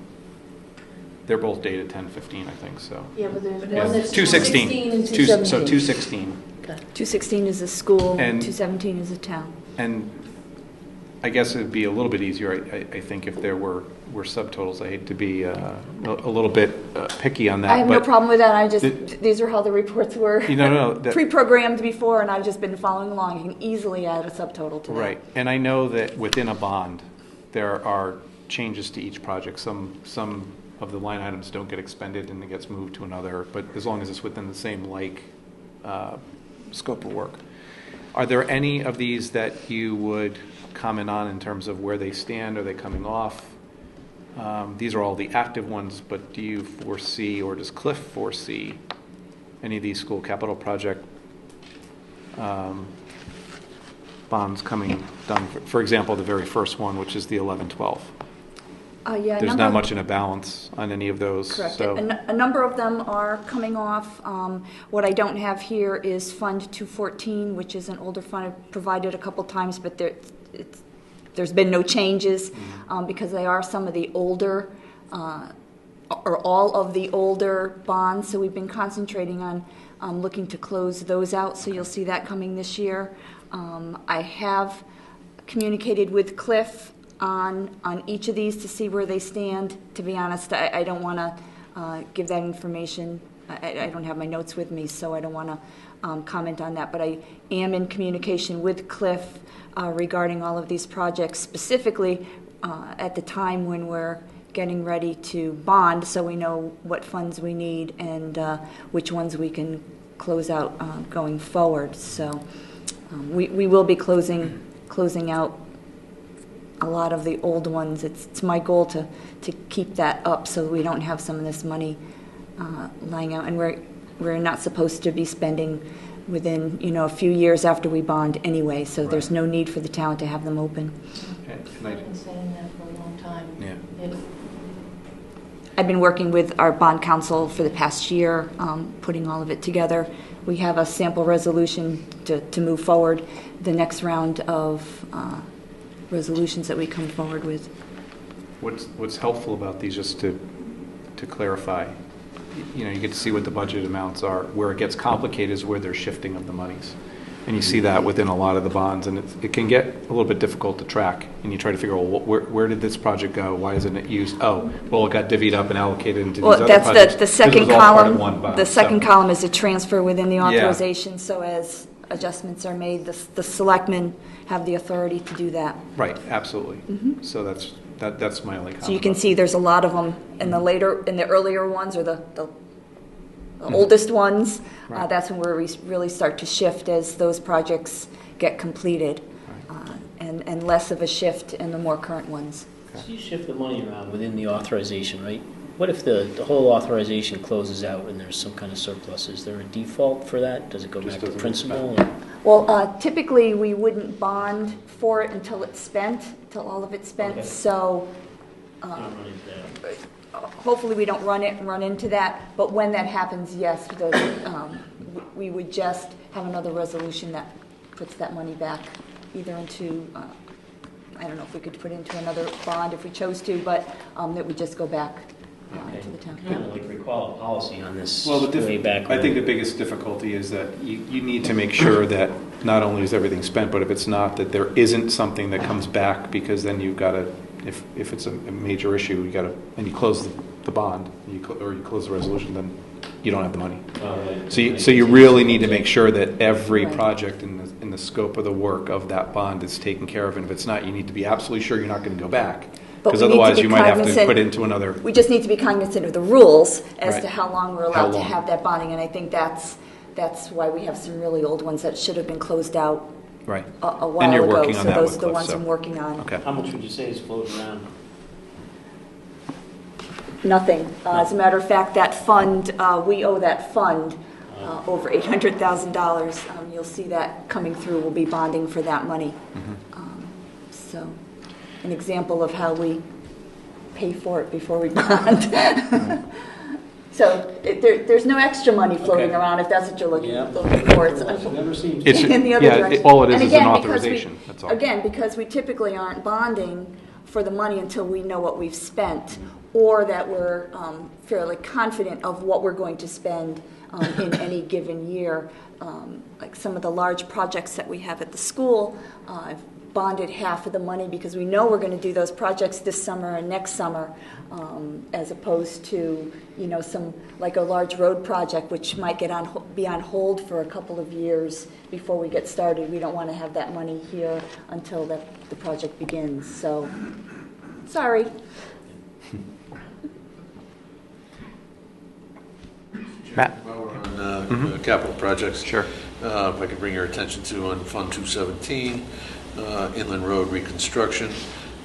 They're both dated 10/15, I think, so. Yeah, but there's one Yeah, that's 216. 216 and So 217. 216. Okay. 216 is a school, And- 217 is a town. And I guess it'd be a little bit easier, I think, if there were subtotals. I hate to be a little bit picky on that. I have no but problem with that, the- these are how the reports were No, pre-programmed before, and I've just been following along. You can easily add a subtotal to that. Right, and I know that within a bond, there are changes to each project. Some of the line items don't get expended and it gets moved to another, but as long as it's within the same scope of work. Are there any of these that you would comment on in terms of where they stand? Are they coming off? These are all the active ones, but do you foresee, or does Cliff foresee, any of these school capital project bonds coming done? For example, the very first one, which is the 11-12. Yeah, There's not much in a balance on any of those. Correct. So. A number of them are coming off. What I don't have here is Fund 214, which is an older fund. I've provided a couple times, but there's been no changes because they are some of the older, or all of the older bonds. So we've been concentrating on looking to close those out. So you'll see that coming this year. I have communicated with Cliff on each of these to see where they stand. To be honest, I don't want to give that information. I don't have my notes with me, so I don't want to comment on that. But I am in communication with Cliff regarding all of these projects, specifically at the time when we're getting ready to bond, so we know what funds we need and which ones we can close out going forward. So we will be closing out a lot of the old ones. It's my goal to keep that up so we don't have some of this money lying out, and we're not supposed to be spending within a few years after we bond anyway, so right. There's no need for the town to have them open. Okay. I've been saying that for a long time. Yeah. I've been working with our bond counsel for the past year, putting all of it together. We have a sample resolution to move forward the next round of resolutions that we come forward with. What's helpful about these, just to clarify, you get to see what the budget amounts are. Where it gets complicated is where there's shifting of the monies. And you see that within a lot of the bonds, and it can get a little bit difficult to track. And you try to figure out, well, where did this project go? Why isn't it used? Oh, well, it got divvied up and allocated into these other projects. Well, that's the second column. The second column is a transfer within the authorization. Yeah. So as adjustments are made, the selectmen have the authority to do that. Right, absolutely. Mm-hmm. So that's my only comment. So you can see there's a lot of them in the earlier ones, or the oldest ones. Right. That's when we really start to shift as those projects get completed, right. And less of a shift in the more current ones. Okay. So you shift the money around within the authorization, right? What if the whole authorization closes out and there's some kind of surplus? Is there a default for that? Does it go back to principal? Well, typically we wouldn't bond for it until it's spent, until all of it's spent. Okay. So hopefully we don't run into that. But when that happens, yes, we would just have another resolution that puts that money back either into, I don't know if we could put it into another bond if we chose to, but that would just go back. To the town. Kind of like recall a policy on this. Well, I think the biggest difficulty is that you need to make sure that not only is everything spent, but if it's not, that there isn't something that comes back, because then you've got to, if it's a major issue, you got to, and you close the bond, or you close the resolution, then you don't have the money. So you really need to make sure that every project in the scope of the work of that bond is taken care of, and if it's not, you need to be absolutely sure you're not going to go back. Because otherwise you might have to put into another... We just need to be cognizant of the rules as to how long we're allowed to have that bonding, and I think that's why we have some really old ones that should have been closed out a while and you're ago. Working on so that those are the Cliff, ones I'm working on. Okay. How much would you say is floating around? Nothing. As a matter of fact, that fund, we owe that fund over $800,000. You'll see that coming through. We'll be bonding for that money. Mm-hmm. So... an example of how we pay for it before we bond. So there's no extra money floating around if that's what you're looking for. It's in the other direction. All it is an authorization. That's all. Again, because we typically aren't bonding for the money until we know what we've spent, or that we're fairly confident of what we're going to spend in any given year. Like some of the large projects that we have at the school, I've bonded half of the money because we know we're going to do those projects this summer and next summer, as opposed to some like a large road project which might be on hold for a couple of years before we get started. We don't want to have that money here until the project begins. So, sorry. Matt? While we're on capital projects. Sure. If I could bring your attention to on Fund 217, Inland Road reconstruction.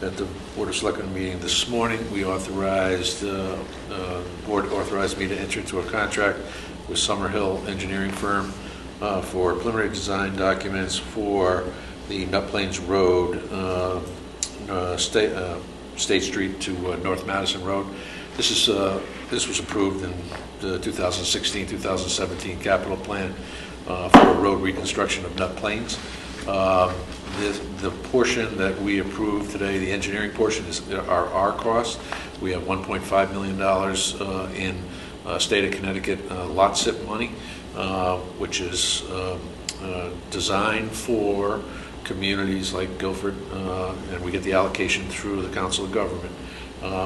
At the Board of Selectmen meeting this morning, we authorized, board authorized me to enter into a contract with Summerhill Engineering Firm for preliminary design documents for the Nut Plains Road, State Street to North Madison Road. This was approved in the 2016-2017 capital plan for road reconstruction of Nut Plains. The portion that we approved today, the engineering portion, is our cost. We have $1.5 million in state of Connecticut lot SIP money, which is designed for communities like Guilford, and we get the allocation through the Council of Government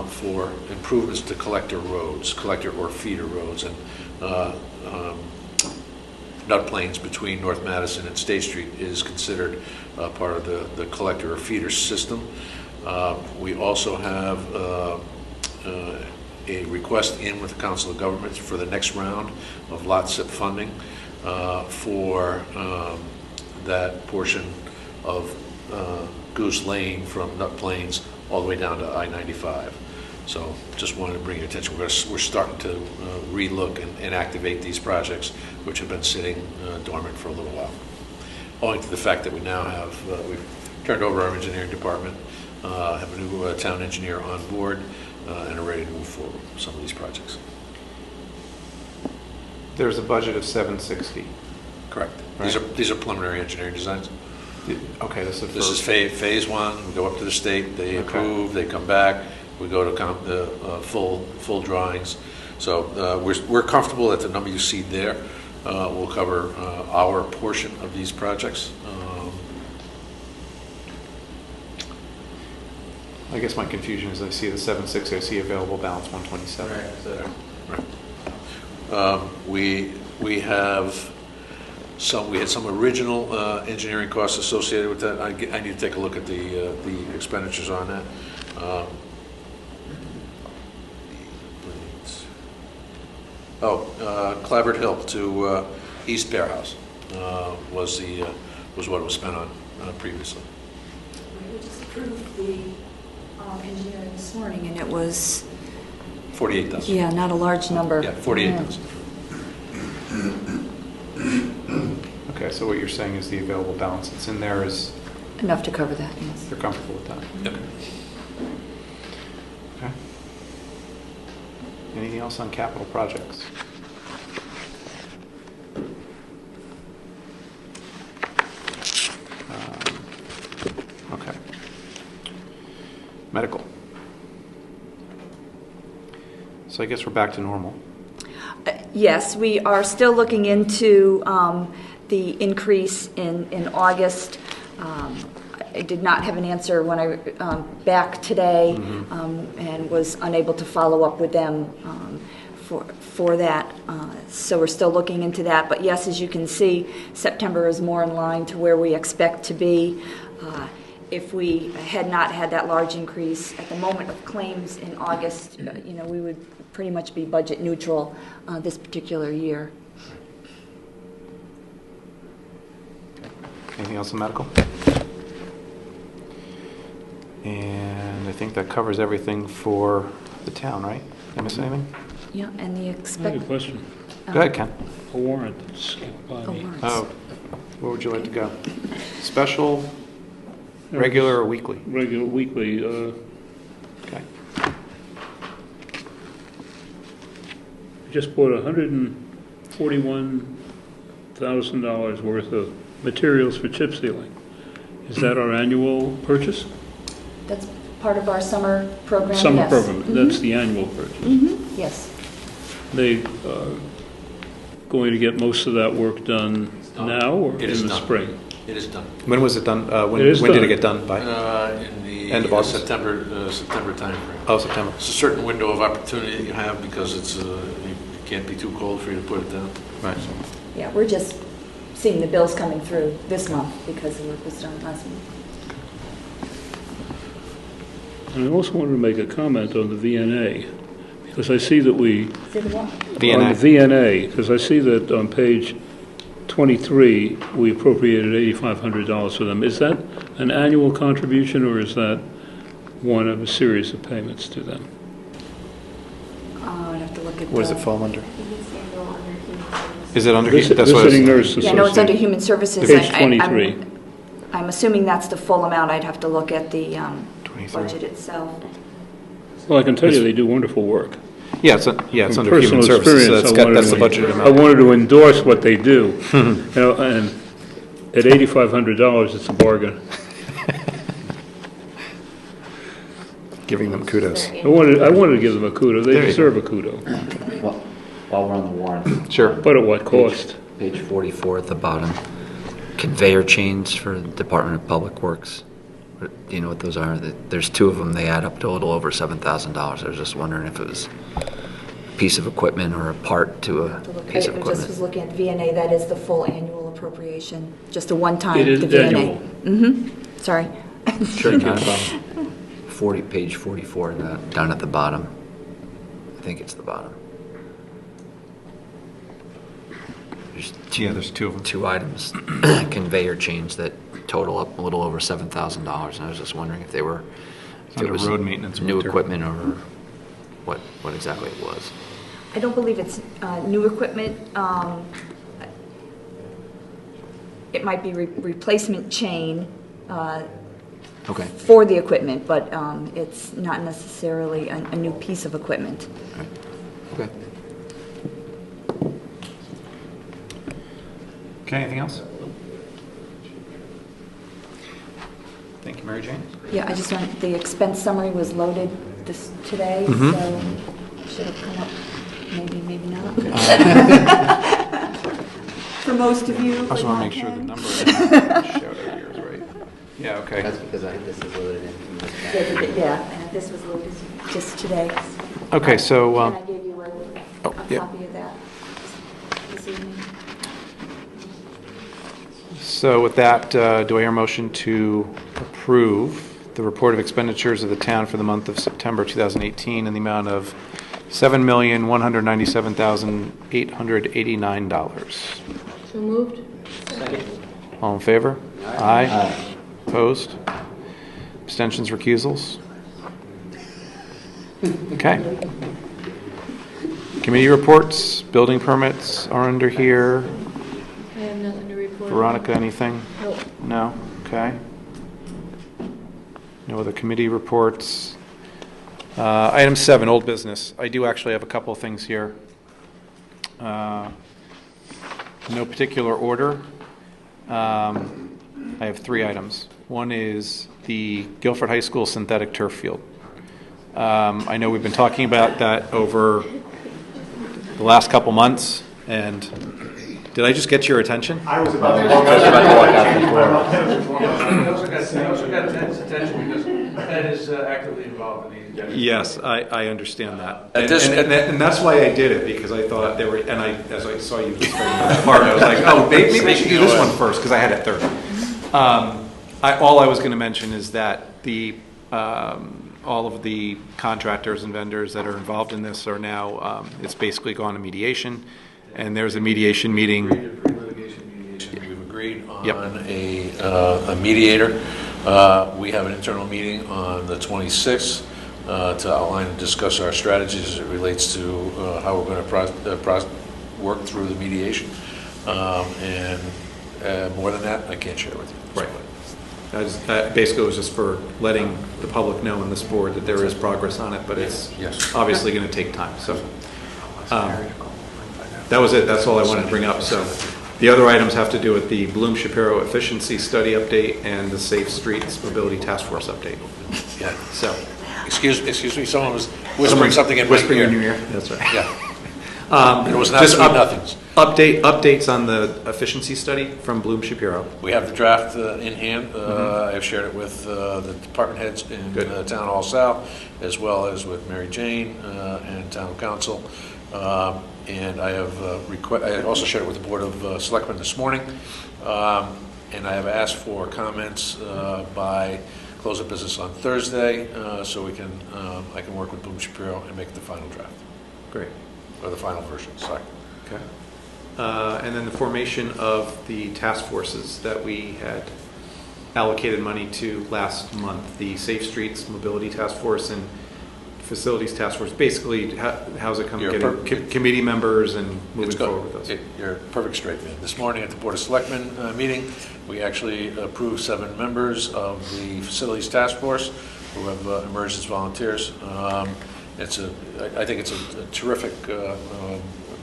for improvements to collector or feeder roads, and Nut Plains between North Madison and State Street is considered part of the collector or feeder system. We also have a request in with the Council of Governments for the next round of lot SIP funding for that portion of Goose Lane from Nut Plains all the way down to I-95. So just wanted to bring your attention. We're starting to relook and activate these projects, which have been sitting dormant for a little while, owing to the fact that we now have, we've turned over our engineering department, have a new town engineer on board, and are ready to move forward with some of these projects. There's a budget of $760. Correct. Right. These are preliminary engineering designs. Okay, this is phase one. We go up to the state, they approve, they come back. We go to full drawings. So we're comfortable that the number you see there will cover our portion of these projects. I guess my confusion is I see the 760, I see available balance 127. Right. We have we had some original engineering costs associated with that. I need to take a look at the expenditures on that. Clabbered Hill to East Bear House was what it was spent on previously. We just approved the engineering this morning, and it was 48,000. Yeah, not a large number. Yeah, 48,000. Okay, so what you're saying is the available balance that's in there is enough to cover that. Yes. You're comfortable with that? Yep. Okay. Anything else on capital projects? Okay. Medical. So I guess we're back to normal. Yes, we are still looking into the increase in August. I did not have an answer when I back today, and was unable to follow up with them for that. So we're still looking into that. But yes, as you can see, September is more in line to where we expect to be. If we had not had that large increase at the moment of claims in August, we would pretty much be budget neutral this particular year. Anything else on medical? And I think that covers everything for the town, right? Did I miss anything? Yeah, and the I have a question. Go ahead, Ken. A warrant that skipped by me. Oh, where would you like to go? Special, regular, or weekly? Regular, weekly. Okay. I just bought $141,000 worth of materials for chip sealing. Is that our annual purchase? That's part of our summer program. Summer yes. program. That's the annual purchase. Yes. They going to get most of that work done now or in the spring? It is done. When was it done? When It is did done. it get done by? In the End of August? September timeframe. Oh, September. It's a certain window of opportunity that you have because it's it can't be too cold for you to put it down. Right. Yeah, we're just seeing the bills coming through this month because the work was done last month. And I also wanted to make a comment on the VNA. Because I see that we, VNA. on VNA, because I see that on page 23, we appropriated $8,500 for them. Is that an annual contribution, or is that one of a series of payments to them? I'd have to look at What does it the- fall under? Is it under, Visit- that's what I was- Visiting Nurse Yeah, no, it's under Association. Human Services. Page I'm- 23. I'm assuming that's the full amount. I'd have to look at the 23. budget itself. Well, I can tell you, they do wonderful work. Yeah, it's From under personal human services, so experience, that's the budgeted I amount. wanted to endorse what they do. You know, and at $8,500, it's a bargain. Giving them kudos. I wanted to give them a kudo. They There you deserve a kudo. Well, while we're on the warrant. Sure. But at what cost? Page 44 at the bottom. Conveyor chains for the Department of Public Works. Do you know what those are? There's two of them. They add up to a little over $7,000. I was just wondering if it was a piece of equipment or a part to a piece of I just equipment. was looking at VNA. That is the full annual appropriation, just a one-time. It is the annual. Mm-hmm. Sorry. Sure, down at the bottom. Page 44, down at the bottom. I think it's the bottom. There's two of them. Two items, conveyor chains that total up a little over $7,000, and I was just wondering if they were if Under it was road maintenance new winter. equipment, or what exactly it was. I don't believe it's new equipment. It might be replacement chain Okay. for the equipment, but it's not necessarily a new piece of equipment. Okay. Okay, anything else? Thank you, Mary Jane. Yeah, I just want, the expense summary was loaded today, Mhm. so it should have come up, maybe not. For most of you, I just but want to not make sure the Ken. number showed over here is right. Yeah, okay. That's because this is loaded in from this back. Yeah, and this was loaded just today. Okay, so, And I gave you a yeah. copy of that this evening. So with that, do I hear a motion to approve the report of expenditures of the town for the month of September 2018 in the amount of $7,197,889? So moved? Second. All in favor? Aye. Opposed? Abstentions, recusals? Okay. Committee reports, building permits are under here. I have nothing to report. Veronica, anything? Nope. No? Okay. No other committee reports. Item 7, old business. I do actually have a couple of things here. No particular order. I have 3 items. One is the Guilford High School synthetic turf field. I know we've been talking about that over the last couple months, and did I just get your attention? I was about to walk out. I also got Ted's attention because Ted is actively involved in these. Yes, I understand that. At this- And that's why I did it, because I thought they were, and as I saw you just starting that part, I was like, oh, maybe I should do this one first, because I had it third. All I was going to mention is that all of the contractors and vendors that are involved in this are now, it's basically gone to mediation, and there's a mediation meeting. Pre-litigation mediation. We've agreed on Yep. a mediator. We have an internal meeting on the 26th to outline and discuss our strategies as it relates to how we're going to work through the mediation. And more than that, I can't share with you. Right. That basically was just for letting the public know on this board that there is progress on it, but it's Yes. obviously going to take time, so. That was it, that's all I wanted to bring up, so. The other items have to do with the Bloom Shapiro efficiency study update and the Safe Streets Mobility Task Force update. Yeah. So. Excuse me, someone was whispering something in my Whispering ear. in your ear, that's right. Yeah. It was not Just sweet nothings. updates on the efficiency study from Bloom Shapiro. We have the draft in hand. I've shared it with the department heads in Town Hall South, as well as with Mary Jane and Town Council. And I have I also shared it with the Board of Selectmen this morning. And I have asked for comments by close of business on Thursday, so I can work with Bloom Shapiro and make the final draft. Great. Or the final version, sorry. Okay. And then the formation of the task forces that we had allocated money to last month, the Safe Streets Mobility Task Force and Facilities Task Force. Basically, how's it come getting committee members and moving forward with those? You're a perfect straight man. This morning at the Board of Selectmen meeting, we actually approved 7 members of the Facilities Task Force who have emerged as volunteers. I think it's a terrific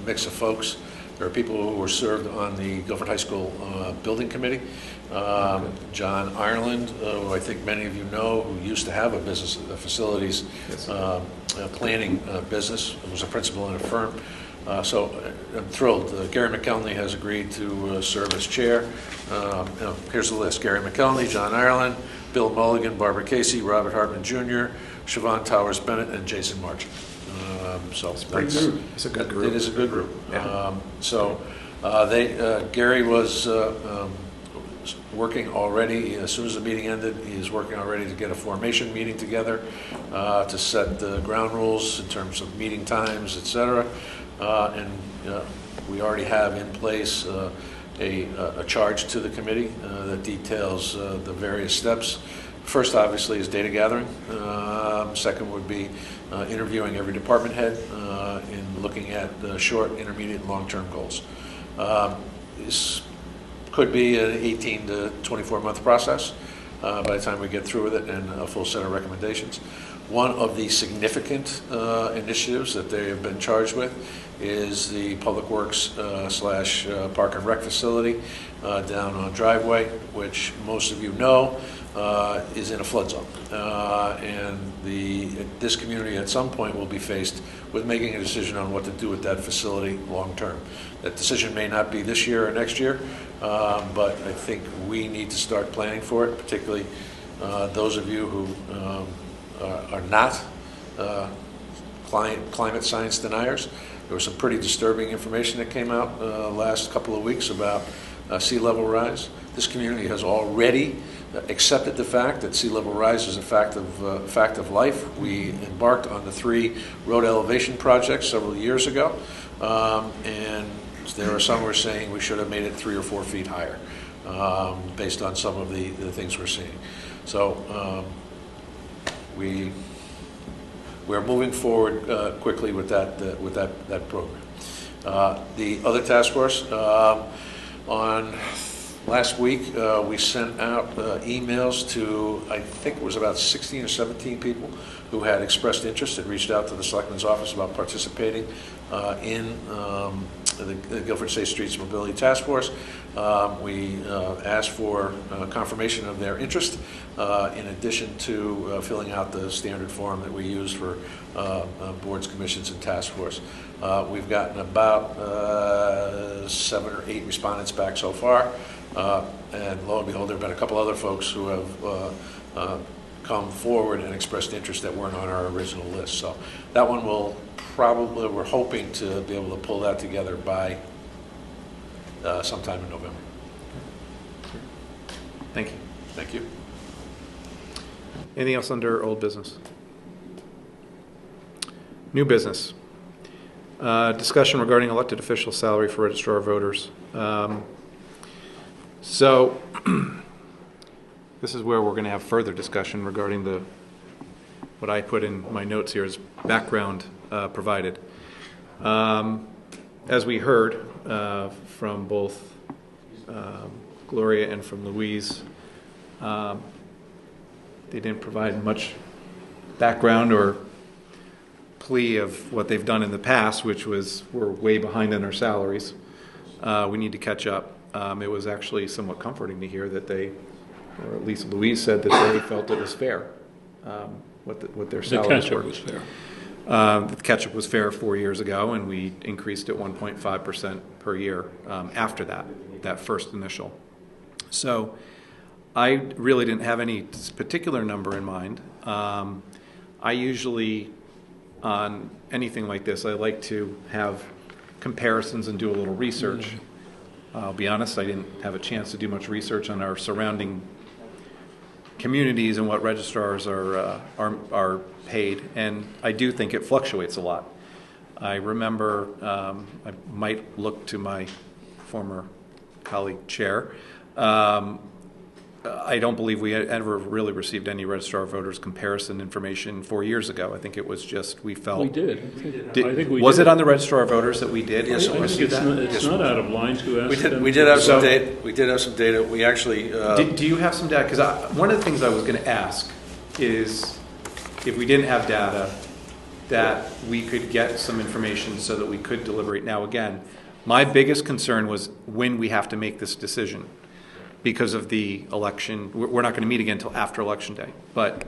mix of folks. There are people who were served on the Guilford High School Building Committee. John Ireland, who I think many of you know, who used to have a business, a facilities planning business, was a principal in a firm. So I'm thrilled. Gary McKelney has agreed to serve as chair. Here's the list: Gary McKelney, John Ireland, Bill Mulligan, Barbara Casey, Robert Hartman Jr., Siobhan Towers Bennett, and Jason Marchant. So it's a good group. It is a good group. Yeah. Gary was working already. As soon as the meeting ended, he is working already to get a formation meeting together to set the ground rules in terms of meeting times, etc. And we already have in place a charge to the committee that details the various steps. First, obviously, is data gathering. Second would be interviewing every department head and looking at short, intermediate, and long-term goals. This could be an 18 to 24-month process by the time we get through with it, and a full set of recommendations. One of the significant initiatives that they have been charged with is the Public Works slash Park and Rec facility down on Driveway, which most of you know is in a flood zone. And this community at some point will be faced with making a decision on what to do with that facility long term. That decision may not be this year or next year, but I think we need to start planning for it, particularly those of you who are not climate science deniers. There was some pretty disturbing information that came out last couple of weeks about sea level rise. This community has already accepted the fact that sea level rise is a fact of life. We embarked on the 3 road elevation projects several years ago, and there are some who are saying we should have made it 3 or 4 feet higher, based on some of the things we're seeing. So we're moving forward quickly with that program. The other task force, on last week, we sent out emails to, I think it was about 16 or 17 people who had expressed interest and reached out to the Selectman's office about participating in the Guilford Safe Streets Mobility Task Force. We asked for confirmation of their interest in addition to filling out the standard form that we use for boards, commissions, and task force. We've gotten about 7 or 8 respondents back so far, and lo and behold, there have been a couple other folks who have come forward and expressed interest that weren't on our original list. So that one will probably, we're hoping to be able to pull that together by sometime in November. Thank you. Thank you. Anything else under old business? New business. Discussion regarding elected official salary for registrar of voters. So this is where we're going to have further discussion regarding what I put in my notes here as background provided. As we heard from both Gloria and from Louise, they didn't provide much background or plea of what they've done in the past, which was we're way behind on our salaries. We need to catch up. It was actually somewhat comforting to hear that they, or at least Louise said that they felt it was fair, what their salaries were. The catch-up was fair. The catch-up was fair 4 years ago, and we increased it 1.5% per year after that first initial. So I really didn't have any particular number in mind. I usually, on anything like this, I like to have comparisons and do a little research. I'll be honest, I didn't have a chance to do much research on our surrounding communities and what registrars are paid, and I do think it fluctuates a lot. I remember, I might look to my former colleague chair. I don't believe we had ever really received any registrar of voters comparison information 4 years ago. I think it was just, we felt. We did. I think we was did. it on the registrar of voters that we did? Yes, I think it's not out of line to ask them. We did have some data. We did have some data. We actually. Do you have some data? Because one of the things I was going to ask is if we didn't have data, that we could get some information so that we could deliberate. Now, again, my biggest concern was when we have to make this decision because of the election. We're not going to meet again until after Election Day, but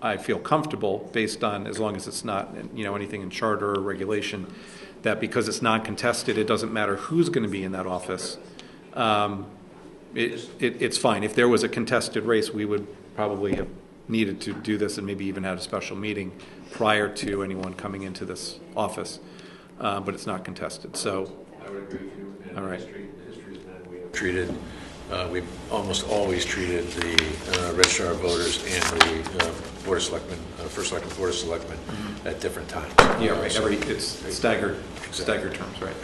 I feel comfortable based on, as long as it's not, anything in charter or regulation, that because it's non-contested, it doesn't matter who's going to be in that office. It's fine. If there was a contested race, we would probably have needed to do this and maybe even had a special meeting prior to anyone coming into this office. But it's not contested. So I would agree with you. All right. The history is that we have treated. We've almost always treated the registrar of voters and the board of selectmen, first selectman, board of selectmen at different times. Yeah, right. It's staggered terms, right?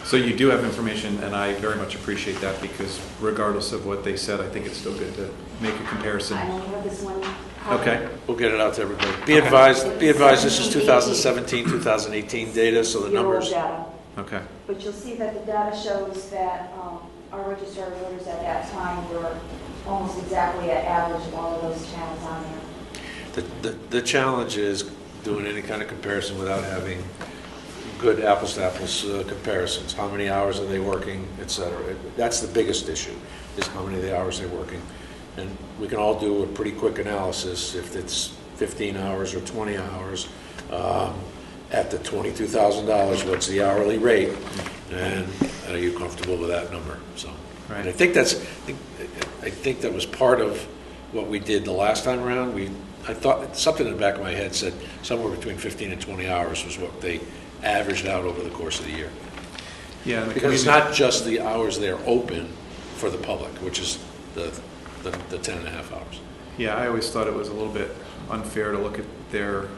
So you do have information, and I very much appreciate that because regardless of what they said, I think it's still good to make a comparison. I only have this one. Okay. We'll get it out to everybody. Be advised. This is 2017, 2018 data, so the numbers. Data. Okay. But you'll see that the data shows that our registrar of voters at that time were almost exactly at average of all of those towns on there. The challenge is doing any kind of comparison without having good apples-to-apples comparisons. How many hours are they working, et cetera. That's the biggest issue, is how many of the hours they're working. And we can all do a pretty quick analysis if it's 15 hours or 20 hours. At the $22,000, what's the hourly rate? And are you comfortable with that number? So, right. And I think that was part of what we did the last time around. I thought something in the back of my head said somewhere between 15 and 20 hours was what they averaged out over the course of the year. Yeah, because it's not just the hours they're open for the public, which is the 10 and a half hours. Yeah, I always thought it was a little bit unfair to look at their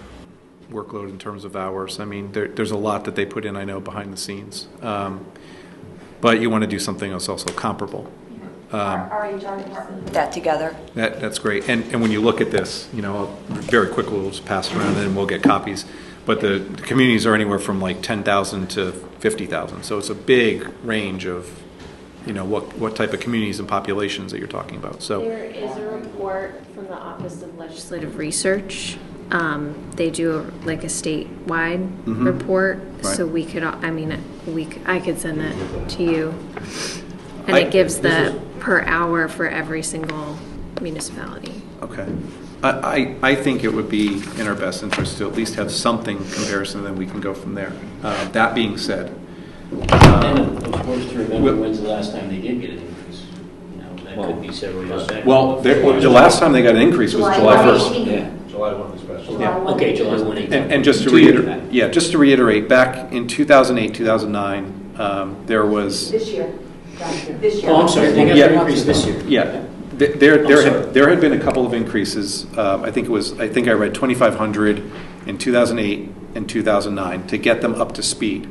workload in terms of hours. I mean, there's a lot that they put in, I know, behind the scenes. But you want to do something that's also comparable. Our HR department put that together. That's great. And when you look at this, very quickly we'll just pass it around and then we'll get copies. But the communities are anywhere from like 10,000 to 50,000. So it's a big range of, what type of communities and populations that you're talking about. So there is a report from the Office of Legislative Research. They do a statewide report, right. so we could. I could send that to you, and it gives the per hour for every single municipality. Okay. I think it would be in our best interest to at least have something comparison, and then we can go from there. That being said, And of course, to remember when's the last time they did get an increase. That could be several years back. Well, the last time they got an increase was July 1st. Yeah. July 1 especially. Yeah. Okay, July 1. And just to reiterate, back in 2008, 2009, there was. This year. Oh, I'm sorry. They got an increase this year. Yeah. There had been a couple of increases. I think I read 2,500 in 2008 and 2009 to get them up to speed,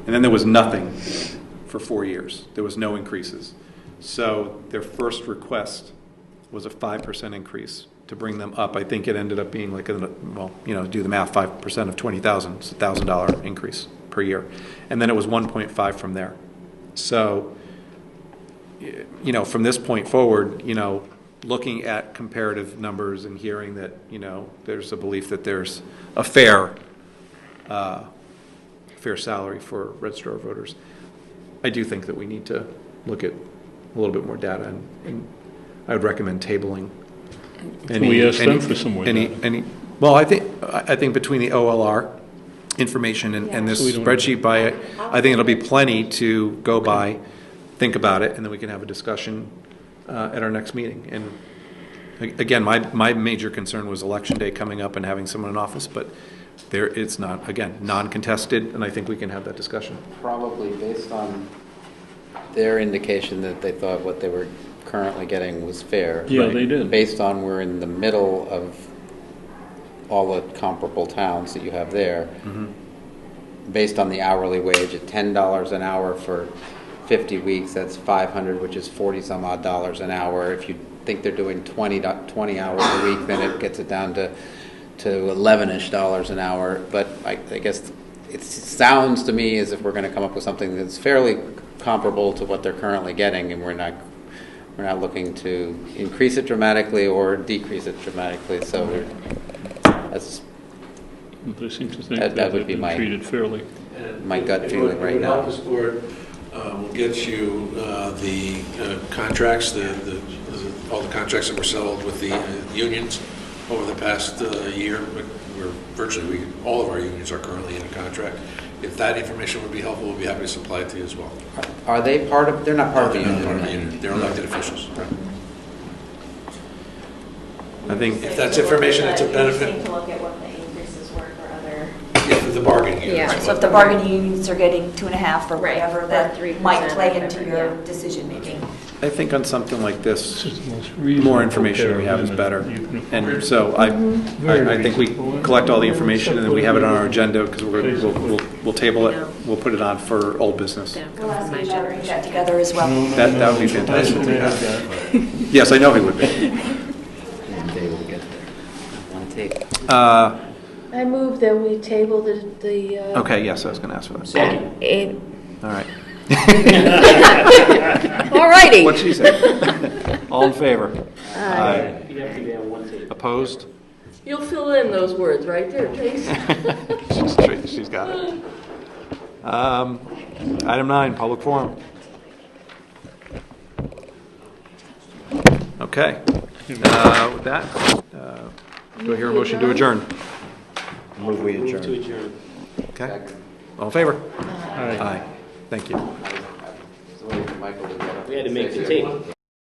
and then there was nothing for 4 years. There was no increases. So their first request was a 5% increase to bring them up. I think it ended up being like do the math, 5% of 20,000, it's a $1,000 increase per year, and then it was 1.5 from there. So. From this point forward, looking at comparative numbers and hearing that, there's a belief that there's a fair salary for registrar of voters, I do think that we need to look at a little bit more data, and I would recommend tabling. We ask them for some more data. Well, I think between the OLR information and this spreadsheet, I think it'll be plenty to go by. Think about it, and then we can have a discussion at our next meeting. And again, my major concern was Election Day coming up and having someone in office, but it's not, again, non-contested, and I think we can have that discussion. Probably based on their indication that they thought what they were currently getting was fair. Yeah, right. They did. Based on we're in the middle of all the comparable towns that you have there. based on the hourly wage at $10 an hour for 50 weeks, that's 500, which is 40 some odd dollars an hour. If you think they're doing 20 hours a week, then it gets it down to 11-ish dollars an hour. But I guess it sounds to me as if we're going to come up with something that's fairly comparable to what they're currently getting, and we're not looking to increase it dramatically or decrease it dramatically. So that's They seem to think that that would they've be been treated fairly. my gut feeling right now. It would help this board. We'll get you the contracts, all the contracts that were settled with the unions over the past year. We're virtually, all of our unions are currently in a contract. If that information would be helpful, we'll be happy to supply it to you as well. Are they part of? They're not part of the They're not union. part of the union. They're elected officials. Right. I think If that's information that's a benefit. To look at what the increases were for other. Yeah, for the bargaining units. Yeah. So if the bargaining unions are getting 2.5 or Right, whatever, or that 3% might play or into whatever, your yeah. decision making. I think on something like this, It's the most reasonable more information we have is compare, better. isn't it? And so I think we collect all the information and then we have it on our agenda because we'll table it. We'll put it on for old business. Yeah, We'll come ask from my you to bring generation. that together as well. That would be fantastic. They have that. Yes, I know he would be. One day we'll get there. One tape. I move that we table the. Okay, yes, I was going to ask for that. All right. All righty. What'd she say? All in favor? Aye. You have to be on one tape. Opposed? You'll fill in those words right there, Trace. She's got it. Item 9, public forum. Okay. With that, do I hear a motion to adjourn? Move we Move to adjourn. adjourn. Okay. All in favor? Aye. Aye. Thank you. So wait for Michael to get up. We had to make the tape.